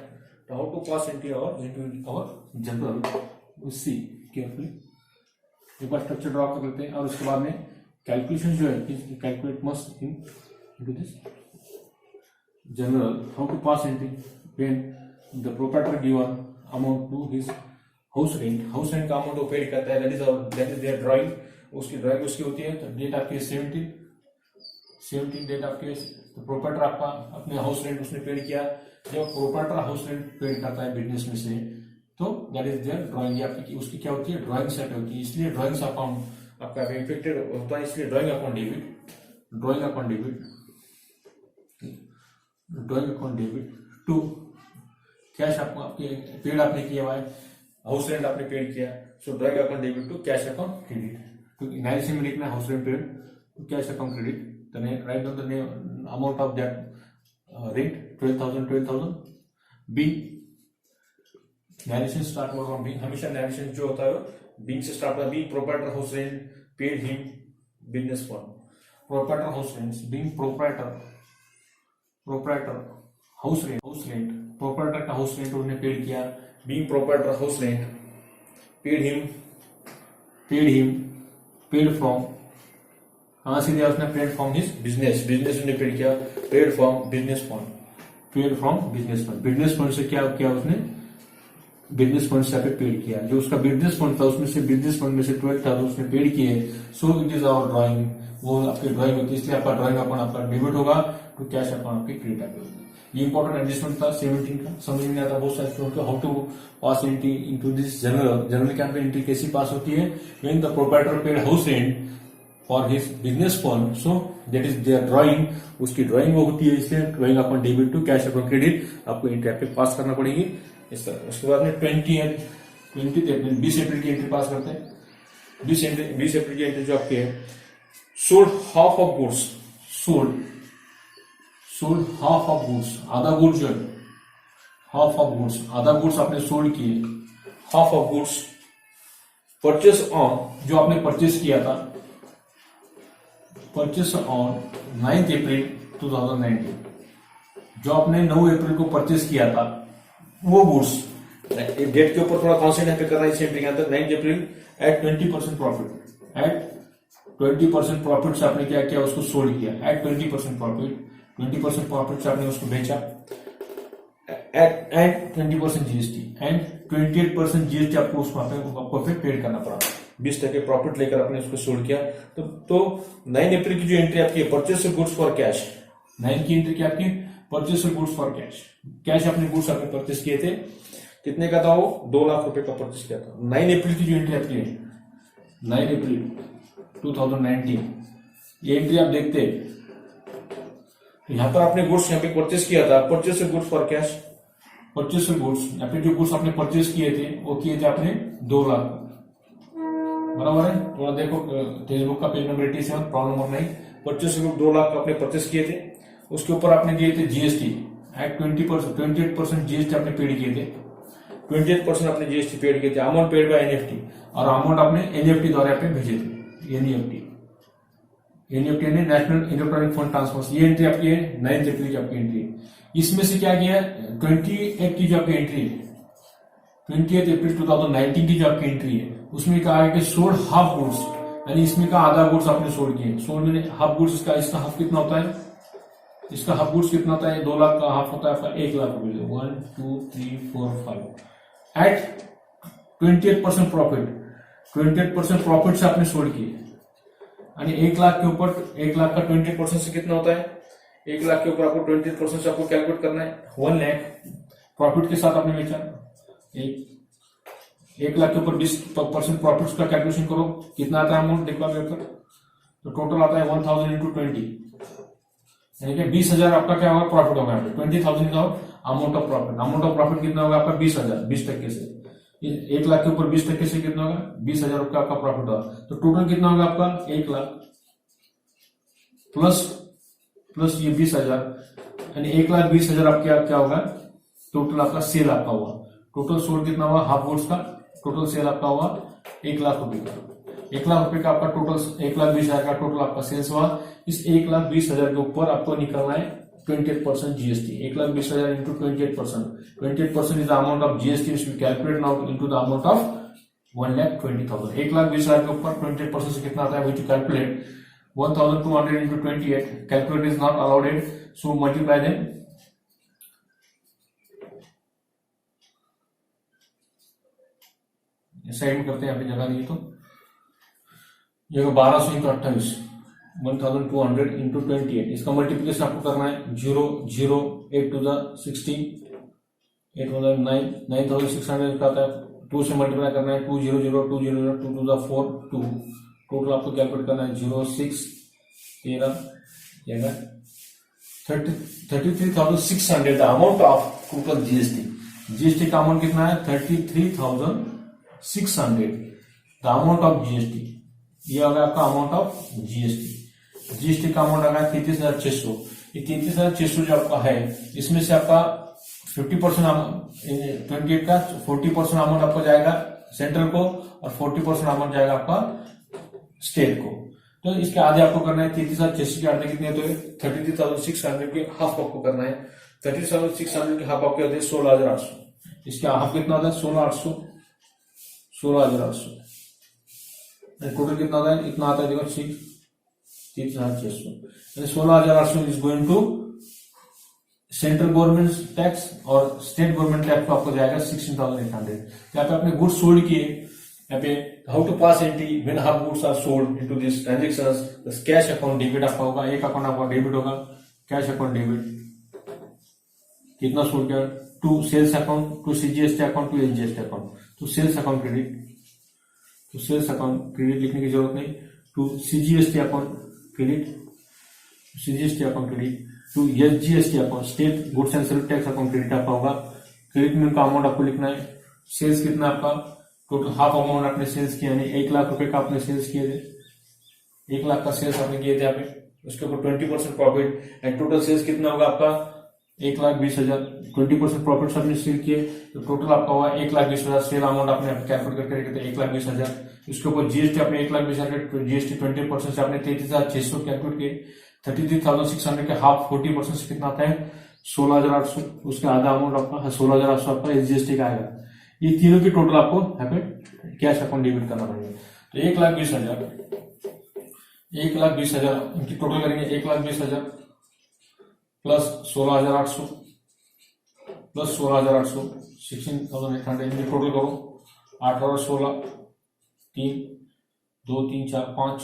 तो how to pass into our journal see carefully, एक बार स्ट्रक्चर ड्रॉ कर लेते हैं और उसके बाद में कैलकुलेशन जो है calculate must into this journal, how to pass entry when the proprietor given amount to his house rent, house rent का अमाउंट वो पेड करता है, दैट इज देयर ड्राइंग, उसकी ड्राइंग उसकी होती है, तो डेट आपकी 17 डेट आपके, तो प्रोप्राइटर आपका अपने हाउस रेंट उसने पेड किया, जब प्रोप्राइटर हाउस रेंट पेड करता है बिजनेस में से तो दैट इज देयर ड्राइंग, आपकी उसकी क्या होती है ड्राइंग सेट होती है, इसलिए ड्राइंग अकाउंट आपका इफेक्टेड होता है, इसलिए drawing account debit, drawing account debit, drawing account debit to cash, आपको आपके पेड आपने किया हुआ है, हाउस रेंट आपने पेड किया, so drawing account debit to cash account credit, तो एनालिसिस में लिखना house rent paid to cash account credit, right on the amount of that rent 12,000 be narration start होगा फ्रॉम बी, हमेशा narration जो होता है बीइंग से स्टार्ट होता है, be proprietor house rent paid him business fund, proprietor house rent being proprietor house rent, proprietor का house rent उन्होंने पेड किया, being proprietor house rent paid from, कहां से दिया उसने पेड फ्रॉम हिज बिजनेस ने पेड किया, paid from business fund, business fund से क्या किया उसने, बिजनेस फंड से पेड किया, जो उसका बिजनेस फंड था उसमें से बिजनेस फंड में से 12,000 उसने पेड किए, so it is our drawing, वो आपकी ड्राइंग होती है, इसलिए आपका ड्राइंग अकाउंट आपका डेबिट होगा तो कैश अकाउंट आपकी क्रेडिट होगी। ये इंपॉर्टेंट एडजस्टमेंट था 17 का, समझ में आता बहुत सारे स्टूडेंट को how to pass entry into this journal camp entry कैसी पास होती है, when the proprietor paid house rent for his business fund, so that is there drawing, उसकी ड्राइंग वो होती है, इसलिए drawing account debit to cash account credit आपको entry पे पास करना पड़ेगी इस तरह। उसके बाद में 20 अप्रैल 20 अप्रैल की एंट्री पास करते हैं, 20 अप्रैल की एंट्री जो आपके है, sold half of goods, sold half of goods, आधा गुड्स जो है हाफ ऑफ गुड्स, आधा गुड्स आपने सोल्ड किए, half of goods purchase on, जो आपने परचेस किया था, परचेस ऑन 9 अप्रैल 2019, जो आपने 9 अप्रैल को परचेस किया था वो गुड्स, डेट के ऊपर थोड़ा कॉन्सेंट्रेट पे कर रहा है इस एंट्री के अंदर, 9 April eight 20% profit, eight 20% profit से आपने क्या किया उसको सोल्ड किया, एट 20% प्रॉफिट, 20% प्रॉफिट से आपने उसको बेचा, एट 20% जीएसटी एंड 28% जीएसटी आपको उसको फिर पेड करना पड़ा, 20% प्रॉफिट लेकर आपने उसको सोल्ड किया। तो 9 अप्रैल की जो एंट्री आपकी है परचेस गुड्स फॉर कैश, 9 की एंट्री क्या आपकी purchase goods for cash, cash अपने गुड्स आपने परचेस किए थे, कितने का था वो 2 लाख रुपए का परचेस किया था। 9 अप्रैल की जो एंट्री आपकी है 9 अप्रैल 2019, ये एंट्री आप देखते हैं यहाँ पर आपने गुड्स यहाँ पे परचेस किया था, purchase goods for cash, purchase goods यहाँ पे जो गुड्स आपने परचेस किए थे वो किए थे आपने 2 लाख, बराबर है, थोड़ा देखो टेक्स्ट बुक का page number 87 problem number 9, purchase good 2 lakh आपने परचेस किए थे, उसके ऊपर आपने दिए थे जीएसटी एट 20%, 28% जीएसटी आपने पेड किए थे, 28% आपने जीएसटी पेड किए थे, अमाउंट पेड बाय एनईएफटी, और अमाउंट आपने एनईएफटी द्वारा यहाँ पे भेजे थे। एनईएफटी यानी नेशनल इलेक्ट्रॉनिक फंड ट्रांसफर, ये एंट्री आपकी है 9th अप्रैल की आपकी एंट्री है। इसमें से क्या किया है 28 की जो आपकी एंट्री है, 28 अप्रैल 2019 की जो आपकी एंट्री है, उसमें कहा है कि सोल्ड हाफ गुड्स, यानी इसमें का आधा गुड्स आपने सोल्ड किए। सोल्ड में हाफ गुड्स, इसका हाफ कितना होता है, इसका हाफ गुड्स कितना होता है, 2 लाख का हाफ होता है आपका 1 लाख रुपए। 1 2 3 4 5 एट 28% प्रॉफिट, 28% प्रॉफिट से आपने सोल्ड किए। यानी 1 लाख के ऊपर 1 लाख का 20% से कितना होता है, 1 लाख के ऊपर आपको 20% से आपको कैलकुलेट करना है 1 लाख प्रॉफिट के साथ आपने बेचा। 1 लाख के ऊपर 20% प्रॉफिट का कैलकुलेशन करो, कितना आता है अमाउंट देखो पेपर, तो टोटल आता है 1000 इंटू 20, यानी कि 20,000 आपका क्या होगा प्रॉफिट होगा। 20,000 का amount of profit, amount of profit कितना होगा आपका 20,000, 20% से 1 लाख के ऊपर 20% से कितना होगा 20,000 रुपया आपका प्रॉफिट होगा। तो टोटल कितना होगा आपका 1 लाख प्लस ये 20,000, यानी 1,20,000 आपके क्या होगा टोटल आपका सेल आपका हुआ। टोटल सोल्ड कितना हुआ हाफ गुड्स का, टोटल सेल आपका हुआ 1 लाख रुपए का। 1 लाख रुपए का आपका टोटल 1,20,000 का टोटल आपका सेल्स हुआ। इस 1,20,000 के ऊपर आपको निकलना है 28% GST. 1,20,000 into 28%, 28% is the amount of GST which we calculate now into the amount of 1,20,000। 1,20,000 के ऊपर 28% से कितना आता है which calculate 1,200 into 28. Calculate is not allowed, so multiply them. Side में करते हैं, यहाँ पे जगह नहीं तो ये 1200 into 28, 1,200 into 28, इसका मल्टीप्लिकेशन आपको करना है 0 0 8 to the 16, 8 मतलब 9, 9,600 का आता है। 2 से मल्टीप्लाई करना है 2 0 0 2 0 0 2 to the 4 2, टोटल आपको कैलकुलेट करना है 0 6 13 33,600 the amount of total GST. GST का अमाउंट कितना है 33,600 द अमाउंट ऑफ जीएसटी। ये होगा आपका अमाउंट ऑफ जीएसटी। जीएसटी का अमाउंट आ गया 33,600। ये 33,600 जो आपका है इसमें से आपका 50% 28 का 40% अमाउंट आपको जाएगा सेंट्रल को और 40% अमाउंट जाएगा आपका स्टेट को। तो इसके आधे आपको करना है 33,600 के आधे कितने तो 33,600 के हाफ आपको करना है। 33,600 के हाफ आपके होते हैं 16,800। इसके हाफ कितना होता है 16,800, 16,800 टोटल कितना आता है इतना आता है देखो 33,600। 16,800 is going to central government tax और स्टेट गवर्नमेंट टैक्स आपको जाएगा 16,800। यहाँ पे आपने गुड्स सोल्ड किए, यहाँ पे how to pass entry when half goods are sold into this transactions, cash account debit आपका होगा, एक अकाउंट आपका डेबिट होगा कैश अकाउंट डेबिट कितना सोल्ड किया to sales account to CGST account to SGST account, to sales account credit, to sales account credit लिखने की जरूरत नहीं, to CGST account credit, CGST account credit to SGST account state goods and service tax account credit आपका होगा। Credit में उनका amount आपको लिखना है। सेल्स कितना आपका टोटल हाफ अमाउंट आपने सेल्स किया, यानी 1 लाख रुपए का आपने सेल्स किए थे, 1 लाख का सेल्स आपने किए थे यहाँ पे, उसके ऊपर 20% प्रॉफिट एंड टोटल सेल्स कितना होगा आपका 1,20,000। 20% प्रॉफिट आपने सेल किए तो टोटल आपका हुआ 1,20,000। सेल अमाउंट आपने कैलकुलेट करके रखे थे 1,20,000। उसके ऊपर जीएसटी आपने 1,20,000 जीएसटी 20% से आपने 33,600 कैलकुलेट किए। 33,600 के हाफ 40% से कितना आता है 16,800। उसका आधा अमाउंट आपका 16,800 आपका एसजीएसटी का आएगा। ये तीनों की टोटल आपको यहाँ पे कैश अकाउंट डेबिट करना पड़ेगा। तो 1,20,000 इनकी टोटल करेंगे 1,20,000 प्लस 16,800 प्लस 16,800 16,800 इनकी टोटल करो 8 और 16 3 2 3 4 5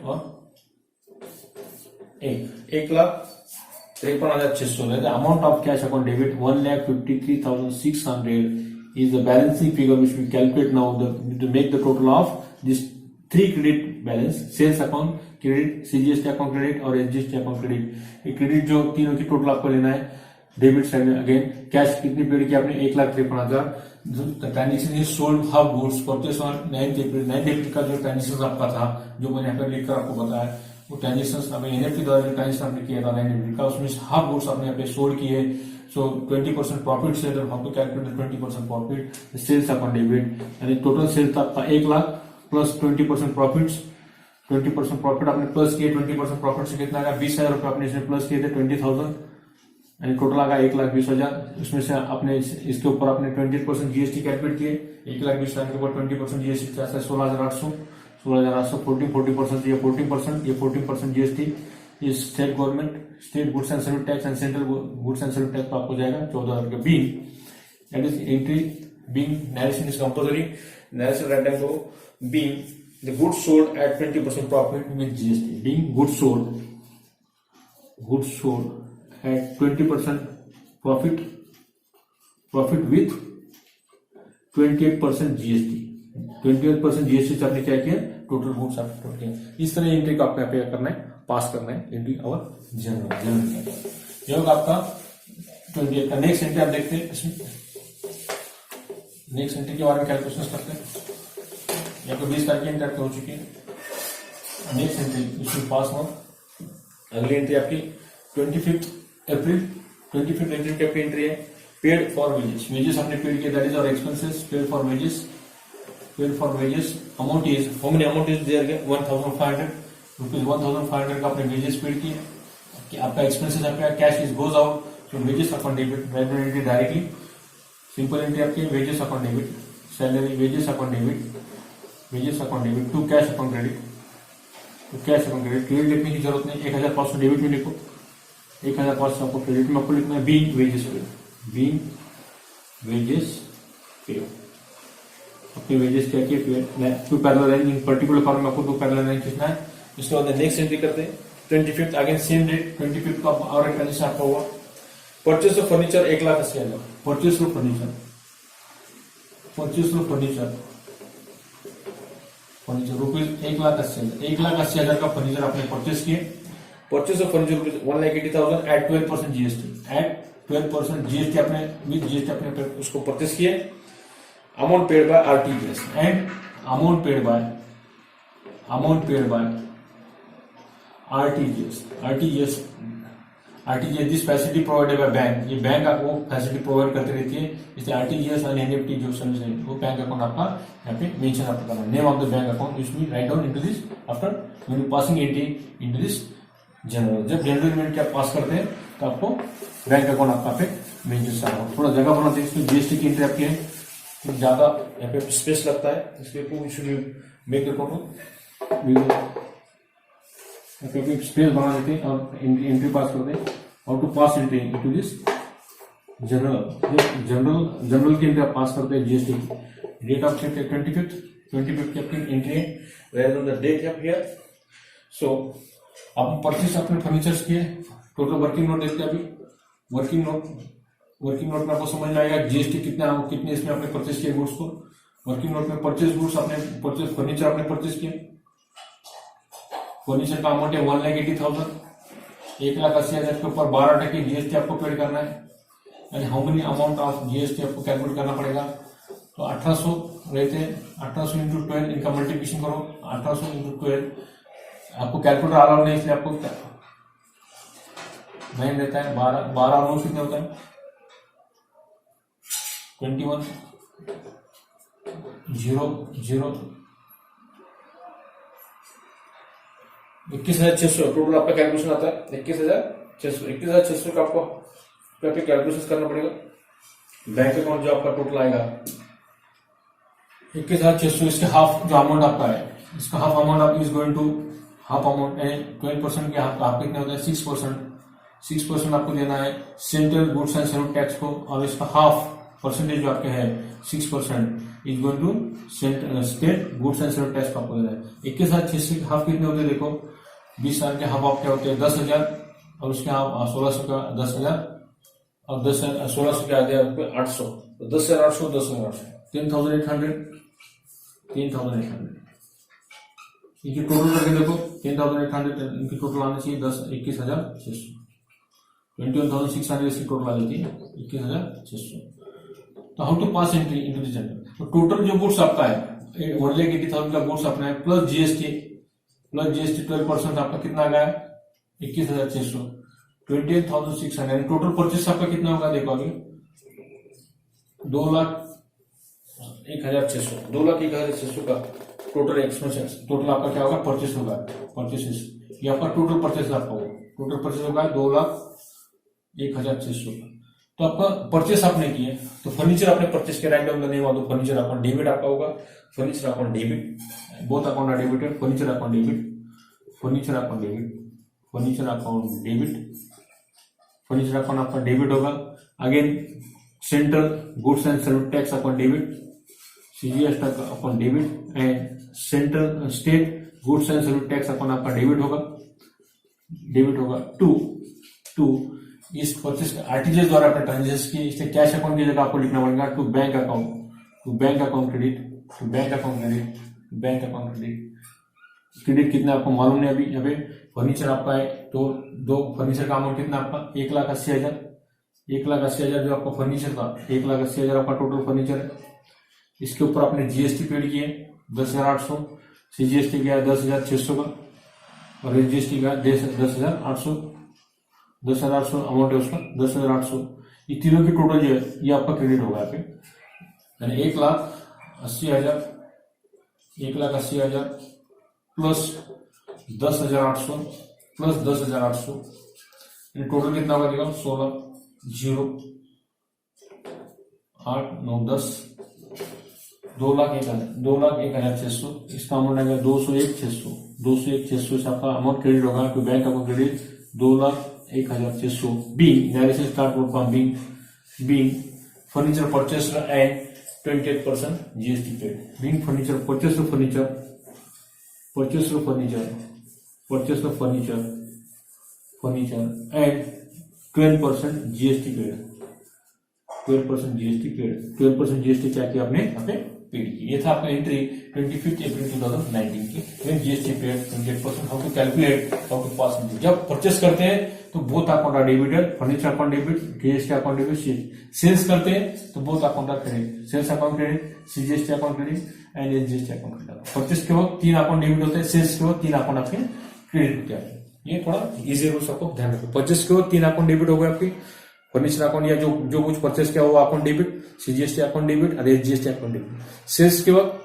और 1,53,600 the amount of cash account debit 1,53,600 is the balancing figure which we calculate now to make the total of this 3 credit balance sales account credit, CGST account credit और SGST account credit। ये credit जो तीनों की total आपको लेना है debit side में। Again cash कितनी पेड की आपने 1,53,000। Transaction is sold half goods purchase on 9th अप्रैल का जो ट्रांजेक्शन आपका था जो मैंने यहाँ पे लिखकर आपको बताया वो ट्रांजेक्शन आपने एनएफटी द्वारा जो ट्रांजेक्शन आपने किया था 9th अप्रैल का, उसमें हाफ गुड्स आपने यहाँ पे सोल्ड किए सो 20% प्रॉफिट से how to calculate 20% profit, sales upon debit, यानी टोटल सेल्स आपका 1 लाख प्लस 20% प्रॉफिट्स, 20% प्रॉफिट आपने प्लस किए, 20% प्रॉफिट से कितना आएगा 20,000 रुपए आपने इसमें प्लस किए थे 20,000, यानी टोटल आएगा 1,20,000। इसमें से आपने इसके ऊपर आपने 20% जीएसटी कैलकुलेट किए, 1,20,000 के ऊपर 20% जीएसटी क्या है 16,800, 40% ये 14% जीएसटी, ये state government, state goods and service tax and central goods and service tax आपको जाएगा 14,000 का। Being that is entry, being narration is compulsory, narration write time को being the goods sold at 20% profit with GST, being goods sold at 20% profit with 28% GST, 28% GST से आपने क्या किया, total goods आपने total किया। इस तरह एंट्री को आपको यहाँ पे करना है, पास करना है एंट्री और जनरल। ये होगा आपका 28 का। नेक्स्ट एंट्री आप देखते हैं, इसमें नेक्स्ट एंट्री के बारे में कैलकुलेशन करते हैं। यहाँ पे 20 तारीख की एंट्री हो चुकी है। नेक्स्ट एंट्री इसमें पास हो, अगली एंट्री आपकी 25 अप्रैल की आपकी एंट्री है। पेड फॉर वेजेस आपने पेड किया, that is our expenses, paid for wages amount is, how many amount is there, 1,500 rupees, 1,500 का आपने वेजेस पेड किए। आपका एक्सपेंसेस आपका cash is goes out, so wages upon debit, directly simple entry आपकी wages upon debit, salary wages upon debit to cash upon credit, credit लिखने की जरूरत नहीं, 1,500 डेबिट में लिखो, 1,500 आपको क्रेडिट में आपको लिखना है। बीइंग वेजेस पे, अपने वेजेस क्या किए, to parallel line in particular form में आपको 2 पैरेलल लाइन खींचना है। इसके बाद नेक्स्ट एंट्री करते हैं 25 अगेन सेम डेट, 25 का और एक कंडीशन आपका हुआ, purchase of furniture 1,80,000, purchase of furniture rupees 1,80,000 का फर्नीचर आपने परचेस किए। Purchase of furniture rupees 1,80,000 at 12% GST आपने विद जीएसटी आपने उसको परचेस किए। Amount paid by RTGS and amount paid by RTGS this facility provided by bank, ये bank आपको facility provide करती रहती है, इसलिए आरटीजीएस और एनईएफटी जो सर्विस है वो बैंक अकाउंट आपका यहाँ पे मेंशन आपको करना, name of the bank account you should write down into this after when you passing entry into this general. जब जनरल इवेंट आप पास करते हैं तो आपको बैंक अकाउंट आपका पे मेंशन करना होगा। थोड़ा जगह बनाते हैं, इसमें जीएसटी की एंट्री आपकी है ज्यादा यहाँ पे स्पेस लगता है, इसलिए मेक स्पेस बना देते हैं और एंट्री पास करते हैं। How to pass entry into this journal की एंट्री आप पास करते हैं जीएसटी की। डेट ऑफ 25 की आपकी एंट्री है, where on the date of here. So आप परचेस अपने फर्नीचर्स किए, टोटल वर्किंग नोट देखते हैं अभी। वर्किंग नोट में आपको समझ में आएगा जीएसटी कितने इसमें आपने परचेस किए गुड्स को। वर्किंग नोट में परचेस गुड्स आपने फर्नीचर आपने परचेस किए, फर्नीचर का अमाउंट है 1,80,000, 1,80,000 के ऊपर 12% जीएसटी आपको पेड करना है। यानी how many amount of GST आपको कैलकुलेट करना पड़ेगा, तो 1,800 रहते हैं, 1,800 इंटू 12 इनका मल्टीप्लिकेशन करो, 1,800 इंटू 12 आपको कैलकुलेटर अलाउड नहीं, इसलिए आपको नहीं रहता है। 12 और 9 कितने होता है 21 0 21,600 टोटल आपका कैलकुलेशन आता है। 21,600 का आपको कैलकुलेशन करना पड़ेगा। बैंक अकाउंट जो आपका टोटल आएगा 21,600, इसके हाफ जो अमाउंट आपका है, इसका हाफ अमाउंट आप is going to half amount 12% के हाफ कितने होता है 6% आपको देना है central goods and service tax को, और इसका हाफ परसेंटेज जो आपके है 6% is going to state goods and service tax को आपको देना है। 21,600 के हाफ कितने होते हैं देखो, 20 साल के हाफ आप क्या होते हैं 10,000, और उसके हाफ 1,600 का 10,000, और 1600 के आगे आपको 800, तो 10,800 10,800 इनकी टोटल करके देखो 10,800 इनकी टोटल आना चाहिए 21,600, 21,600 इसकी टोटल आ जाती है 21,600। तो how to pass entry into the journal, तो टोटल जो गुड्स आपका है 1,80,000 का गुड्स अपना है प्लस जीएसटी 12% आपका कितना आ गया 21,600, 28,600। टोटल परचेस आपका कितना होगा देखो अभी 2,01,600, 2,01,600 का टोटल एक्सपेंसेस, टोटल आपका क्या होगा परचेस होगा, परचेसेस ये आपका टोटल परचेस आपका होगा, टोटल परचेस होगा 2,01,600 का। तो आपका परचेस आपने किए तो फर्नीचर आपने परचेस किया, राइट डाउन करने के बाद फर्नीचर अकाउंट डेबिट आपका होगा, furniture account debit, both account are debited, furniture account debit, furniture account debit, furniture account debit, furniture account आपका डेबिट होगा। Again central goods and service tax account debit, CGS account debit and central state goods and service tax account आपका debit होगा, debit होगा। To इस purchase RTGS द्वारा आपने transaction की, इसलिए कैश अकाउंट की जगह आपको लिखना पड़ेगा to bank account, to bank account credit, to bank account credit, bank account credit. Credit कितना आपको मालूम नहीं अभी, यहाँ पे फर्नीचर आपका है तो दो फर्नीचर का अमाउंट कितना आपका 1,80,000, 1,80,000 जो आपका फर्नीचर था 1,80,000 आपका टोटल फर्नीचर है। इसके ऊपर आपने जीएसटी पेड किए 10,800, सीजीएसटी गया 10,600 का और एसजीएसटी गया 10,800, 10,800 अमाउंट है उसका 10,800। ये तीनों की टोटल जो है ये आपका क्रेडिट होगा यहाँ पे, यानी 1,80,000, 1,80,000 प्लस 10,800 प्लस 10,800, टोटल कितना होगा देखो 16, 0, 8, 9, 10, 2,01,600। इसका अमाउंट आएगा 201,600, 201,600 से आपका अमाउंट क्रेडिट होगा तो bank account credit 2,01,600 being direction start from being furniture purchase and 28% GST paid, being furniture purchase furniture, purchase of furniture and 12% GST paid, 12% GST paid, 12% GST क्या किया आपने यहाँ पे पेड की। ये था आपका एंट्री 25 अप्रैल 2019 की। GST paid 28%, how to calculate, how to pass. जब परचेस करते हैं तो both account are debited, furniture account debit, GST account debit, sales करते हैं तो both account are credit, sales account credit, CGST account credit and SGST account credit. Purchase के वक्त 3 account debit होते हैं, सेल्स के वक्त 3 अकाउंट आपके क्रेडिट होते हैं। ये थोड़ा इजी रूल्स आपको ध्यान रखो। परचेस के वक्त 3 अकाउंट डेबिट हो गए आपकी, फर्नीचर अकाउंट या जो कुछ परचेस किया वो account debit, CGST account debit और एसजीएसटी अकाउंट डेबिट। सेल्स के वक्त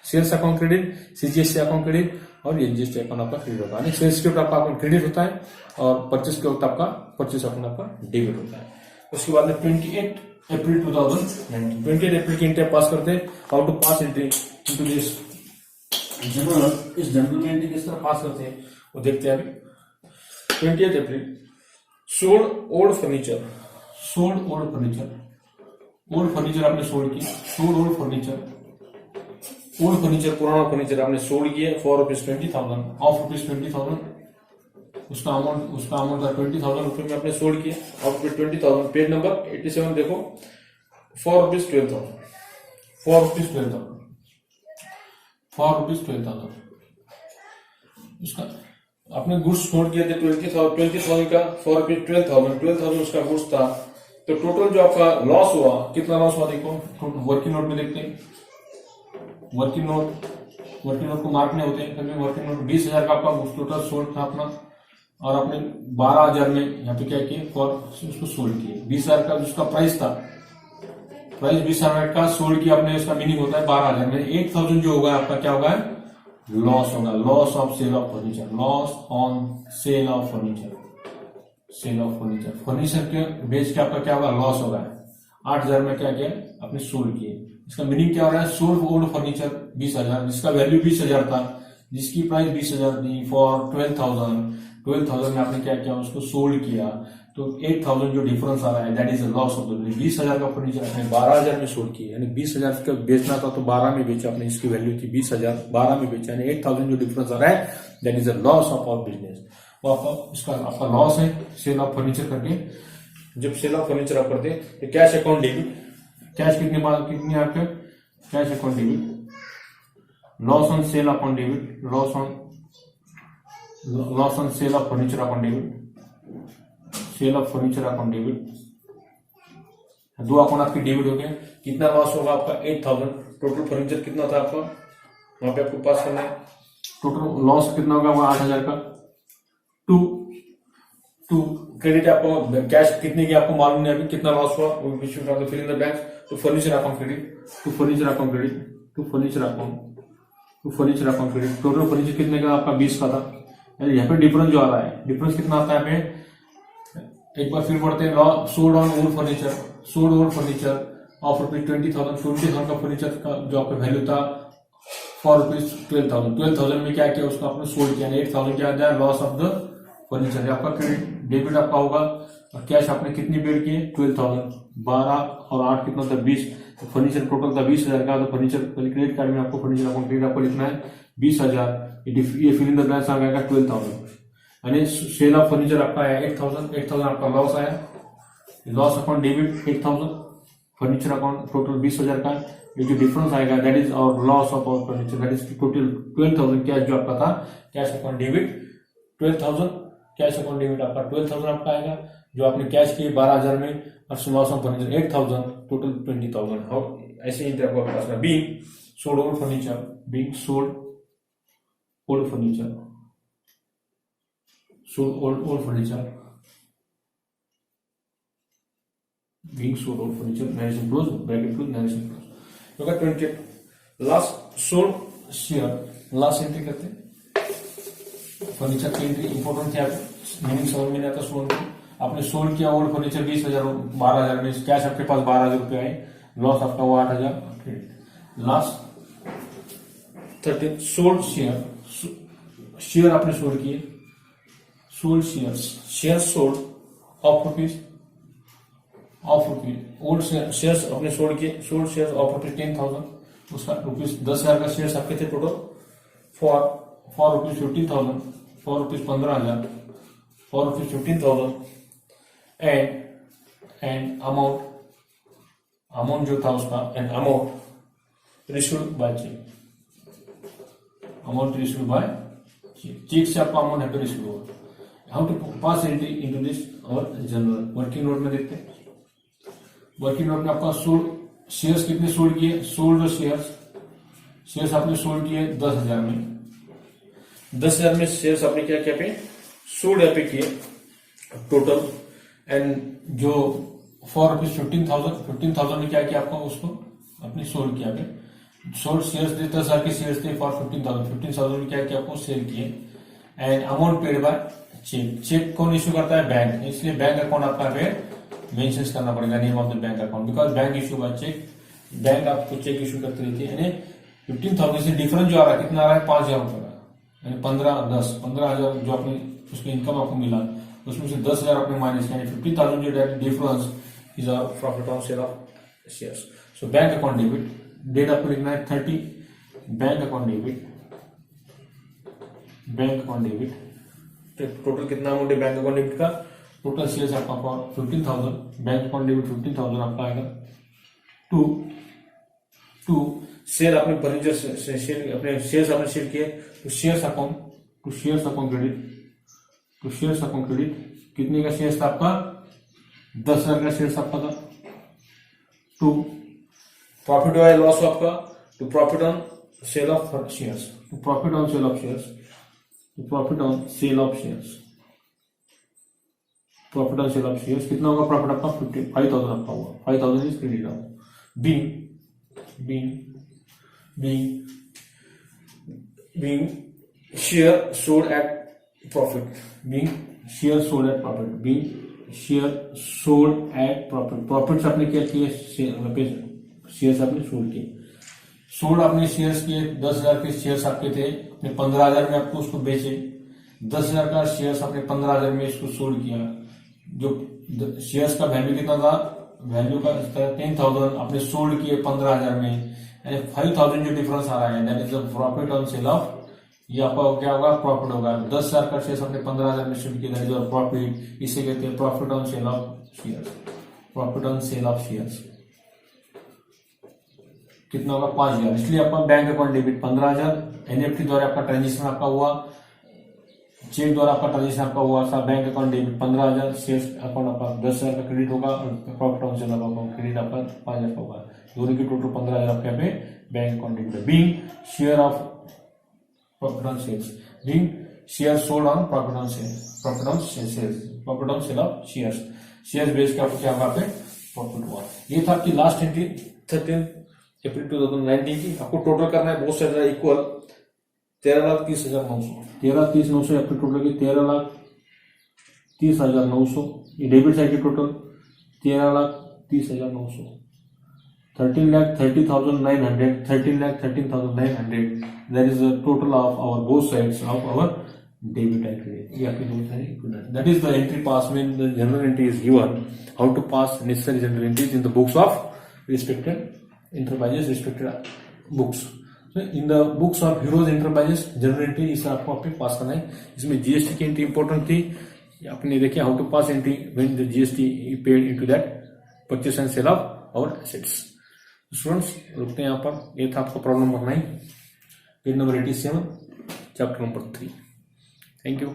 sales account credit, CGST account credit और एसजीएसटी अकाउंट आपका क्रेडिट होता है। सेल्स के वक्त आपका अकाउंट क्रेडिट होता है और परचेस के वक्त आपका परचेस अकाउंट आपका डेबिट होता है। उसके बाद में 28 अप्रैल 2019, 28 अप्रैल की एंट्री पास करते हैं। How to pass entry into this journal, इस जनरल में एंट्री किस तरह पास करते हैं वो देखते हैं अभी। 28 April sold old furniture, sold old furniture, old furniture आपने सोल्ड किया, sold old furniture, old furniture पुराना फर्नीचर आपने सोल्ड किया फॉर ₹20,000, ऑफ ₹20,000। उसका अमाउंट था 20,000 रुपए में आपने सोल्ड किया, ऑफ ₹20,000। पेज नंबर 87 देखो, फॉर ₹12,000, फॉर ₹12,000, फॉर ₹12,000। उसका आपने गुड्स सोल्ड किया थे 20,000 का फॉर ₹12,000 उसका गुड्स था। तो टोटल जो आपका लॉस हुआ, कितना लॉस हुआ देखो, वर्किंग नोट में देखते हैं। वर्किंग नोट को मार्क नहीं होते हैं, वर्किंग नोट 20,000 का आपका टोटल सोल्ड था अपना और आपने 12,000 में यहाँ पे क्या किए फॉर उसको सोल्ड किए। 20,000 का जिसका प्राइस था, प्राइस 20,000 का सोल्ड किया आपने, उसका मीनिंग होता है 12,000 में 8,000 जो होगा आपका क्या होगा लॉस होगा, loss of sale of furniture, loss on sale of furniture, sale of furniture. Furniture के बेच के आपका क्या होगा लॉस होगा। 8,000 में क्या किया आपने सोल्ड किए, इसका मीनिंग क्या हो रहा है सोल्ड ओल्ड फर्नीचर 20,000 जिसका वैल्यू 20,000 था, जिसकी प्राइस 20,000 थी फॉर 12,000 में आपने क्या किया उसको सोल्ड किया। तो 8,000 जो डिफरेंस आ रहा है that is a loss of the 20,000 का फर्नीचर आपने 12,000 में सोल्ड किया, यानी 20,000 का बेचना था तो 12 में बेचा आपने, इसकी वैल्यू थी 20,000, 12 में बेचा, यानी 8,000 जो डिफरेंस आ रहा है that is a loss of our business. वो आपका लॉस है सेल ऑफ फर्नीचर करके। जब सेल ऑफ फर्नीचर आप करते हैं तो कैश अकाउंट डेबिट, कैश कितनी आपके cash account debit, loss on sale account debit, loss on sale of furniture account debit, sale of furniture account debit. 2 account आपके debit हो गए। कितना लॉस होगा आपका 8,000। टोटल फर्नीचर कितना था आपका वहां पे आपको पास करना है, टोटल लॉस कितना होगा 8,000 का। टू क्रेडिट आपको कैश कितने की आपको मालूम नहीं अभी कितना लॉस हुआ, which you have to fill in the bank. To furniture account credit, to furniture account credit, to furniture account, to furniture account credit. Total furniture कितने का आपका 20 का था। यहाँ पे डिफरेंस जो आ रहा है, डिफरेंस कितना आता है यहाँ पे, एक बार फिर पढ़ते हैं। Law sold on old furniture, sold old furniture of rupees 20,000, 20,000 का फर्नीचर का जो आपका वैल्यू था फॉर रुपीज 12,000, 12,000 में क्या किया उसको आपने सोल्ड किया, 8,000 क्या आ जाए लॉस ऑफ द फर्नीचर। आपका क्रेडिट डेबिट आपका होगा, और कैश आपने कितनी पेड किए 12,000, 12 और 8 कितना था 20, तो फर्नीचर टोटल था 20,000 का। तो फर्नीचर क्रेडिट कार्ड में आपको फर्नीचर अकाउंट क्रेडिट आपको लिखना है 20,000, ये फिल इन द ब्लैंक्स आ गया 12,000। यानी सेल ऑफ फर्नीचर आपका आया 8,000, 8,000 आपका लॉस आया, loss account debit 8,000, furniture account total 20,000 का। ये जो डिफरेंस आएगा दैट इज और loss of our furniture, that is total 12,000 cash जो आपका था, cash account debit 12,000, cash account debit आपका 12,000 आपका आएगा, जो आपने कैश किए 12,000 में, और loss of furniture 8,000, total 20,000। How ऐसे ही आपको पास में being sold old furniture, being sold old furniture, sold old furniture, being sold old furniture, narration close, bracket close, narration close. तो 28 last sold share, last entry करते हैं। Furniture की entry important है, meaning समझ में नहीं आता सोल्ड में। आपने सोल्ड किया ओल्ड फर्नीचर 20,000, 12,000 में, कैश आपके पास 12,000 रुपये आए, लॉस आपका वो 8,000। लास्ट 13 सोल्ड शेयर, शेयर आपने सोल्ड किए, sold shares, share sold of rupees, of rupees old shares अपने सोल्ड किए, सोल्ड शेयर्स ऑफ रुपीज 10,000, उसका रुपीज 10,000 का शेयर्स आपके थे total, for rupees 15,000, for rupees 15,000, for rupees 15,000, and amount जो था उसका, and amount received by cheque, amount received by cheque से आपका अमाउंट है तो रिसीव होगा। How to pass entry into this और जनरल वर्किंग नोट में देखते हैं। वर्किंग नोट में आपका सोल्ड शेयर्स कितने सोल्ड किए, सोल्ड शेयर्स आपने सोल्ड किए 10,000 में, 10,000 में शेयर्स आपने क्या क्या पे सोल्ड यहाँ पे किए टोटल, एंड जो फॉर रुपीज 15,000 में क्या किया आपको उसको अपने सोल्ड किया पे, सोल्ड शेयर्स थे 10,000 के शेयर्स थे फॉर 15,000 में क्या किया आपको सेल किए, and amount paid by cheque. Cheque कौन इश्यू करता है, बैंक, इसलिए बैंक अकाउंट आपका पे मेंशन करना पड़ेगा name of the bank account, because bank issue by cheque, bank आपको चेक इश्यू करती रहती है। यानी 15,000 से डिफरेंस जो आ रहा है कितना आ रहा है 5,000 रुपए का, यानी 15,000 जो अपनी उसकी इनकम आपको मिला उसमें से 10,000 आपने माइनस किया, 15,000 जो difference is a profit on sale of shares. So bank account debit, date आपको लिखना है 30, bank account debit, bank account debit, total कितना अमाउंट है बैंक अकाउंट डेबिट का, टोटल शेयर्स आपका 15,000, बैंक अकाउंट डेबिट 15,000 आपका आएगा। टू सेल आपने फर्नीचर सेल अपने शेयर्स आपने सेल किए, तो shares account, to shares account credit, to shares account credit, कितने का शेयर्स था आपका 10,000 का शेयर्स आपका था। टू प्रॉफिट या लॉस आपका, to profit on sale of shares, to profit on sale of shares, to profit on sale of shares, profit on sale of shares कितना होगा प्रॉफिट आपका 5,000 आपका हुआ, 5,000 is credit on being share sold at profit, being share sold at profit, being share sold at profit, profit आपने क्या किए shares आपने sold किए, सोल्ड आपने शेयर्स किए 10,000 के शेयर्स आपके थे, अपने 15,000 में आपको उसको बेचे, 10,000 का शेयर्स आपने 15,000 में इसको सोल्ड किया, जो शेयर्स का वैल्यू कितना था, वैल्यू का 10,000 आपने सोल्ड किए 15,000 में, यानी 5,000 जो डिफरेंस आ रहा है that is the profit on sale of, ये आपका क्या होगा प्रॉफिट होगा। 10,000 का शेयर्स आपने 15,000 में सोल्ड किया दैट इज प्रॉफिट, इसे कहते हैं profit on sale of shares, profit on sale of shares कितना होगा 5,000, इसलिए आपका बैंक अकाउंट डेबिट 15,000, एनएफटी द्वारा आपका ट्रांजेक्शन आपका हुआ, चेक द्वारा आपका ट्रांजेक्शन आपका हुआ था, bank account debit 15,000, shares account आपका 10,000 का क्रेडिट होगा, और profit on sale of credit आपका 5,000 होगा, दोनों की टोटल 15,000 आपके यहाँ पे bank account debit. Being share of profit on sales, being share sold on profit on sales, profit on sales, profit on sale of shares, shares base के आपको क्या होगा पे प्रॉफिट हुआ। ये था आपकी लास्ट एंट्री 13 अप्रैल 2019 की। आपको टोटल करना है बहुत सारा इक्वल 13,30,900, 13,30,900 आपकी टोटल की 13,30,900। ये डेबिट साइड की total 13,30,900, 13,30,900, 13,13,900, that is the total of our both sides of our debit and credit. ये आपकी दो सारी equivalent. That is the entry pass when the general entry is given. How to pass necessary general entries in the books of respected enterprises, respected books. So in the books of Heroes Enterprises general entry इसे आपको आपके पास करना है। इसमें GST की entry important थी, आपने देखिए how to pass entry when the GST paid into that purchase and sale of our assets. Students रुकते हैं यहाँ पर। ये था आपका problem number 9, page number 87, chapter number 3। Thank you.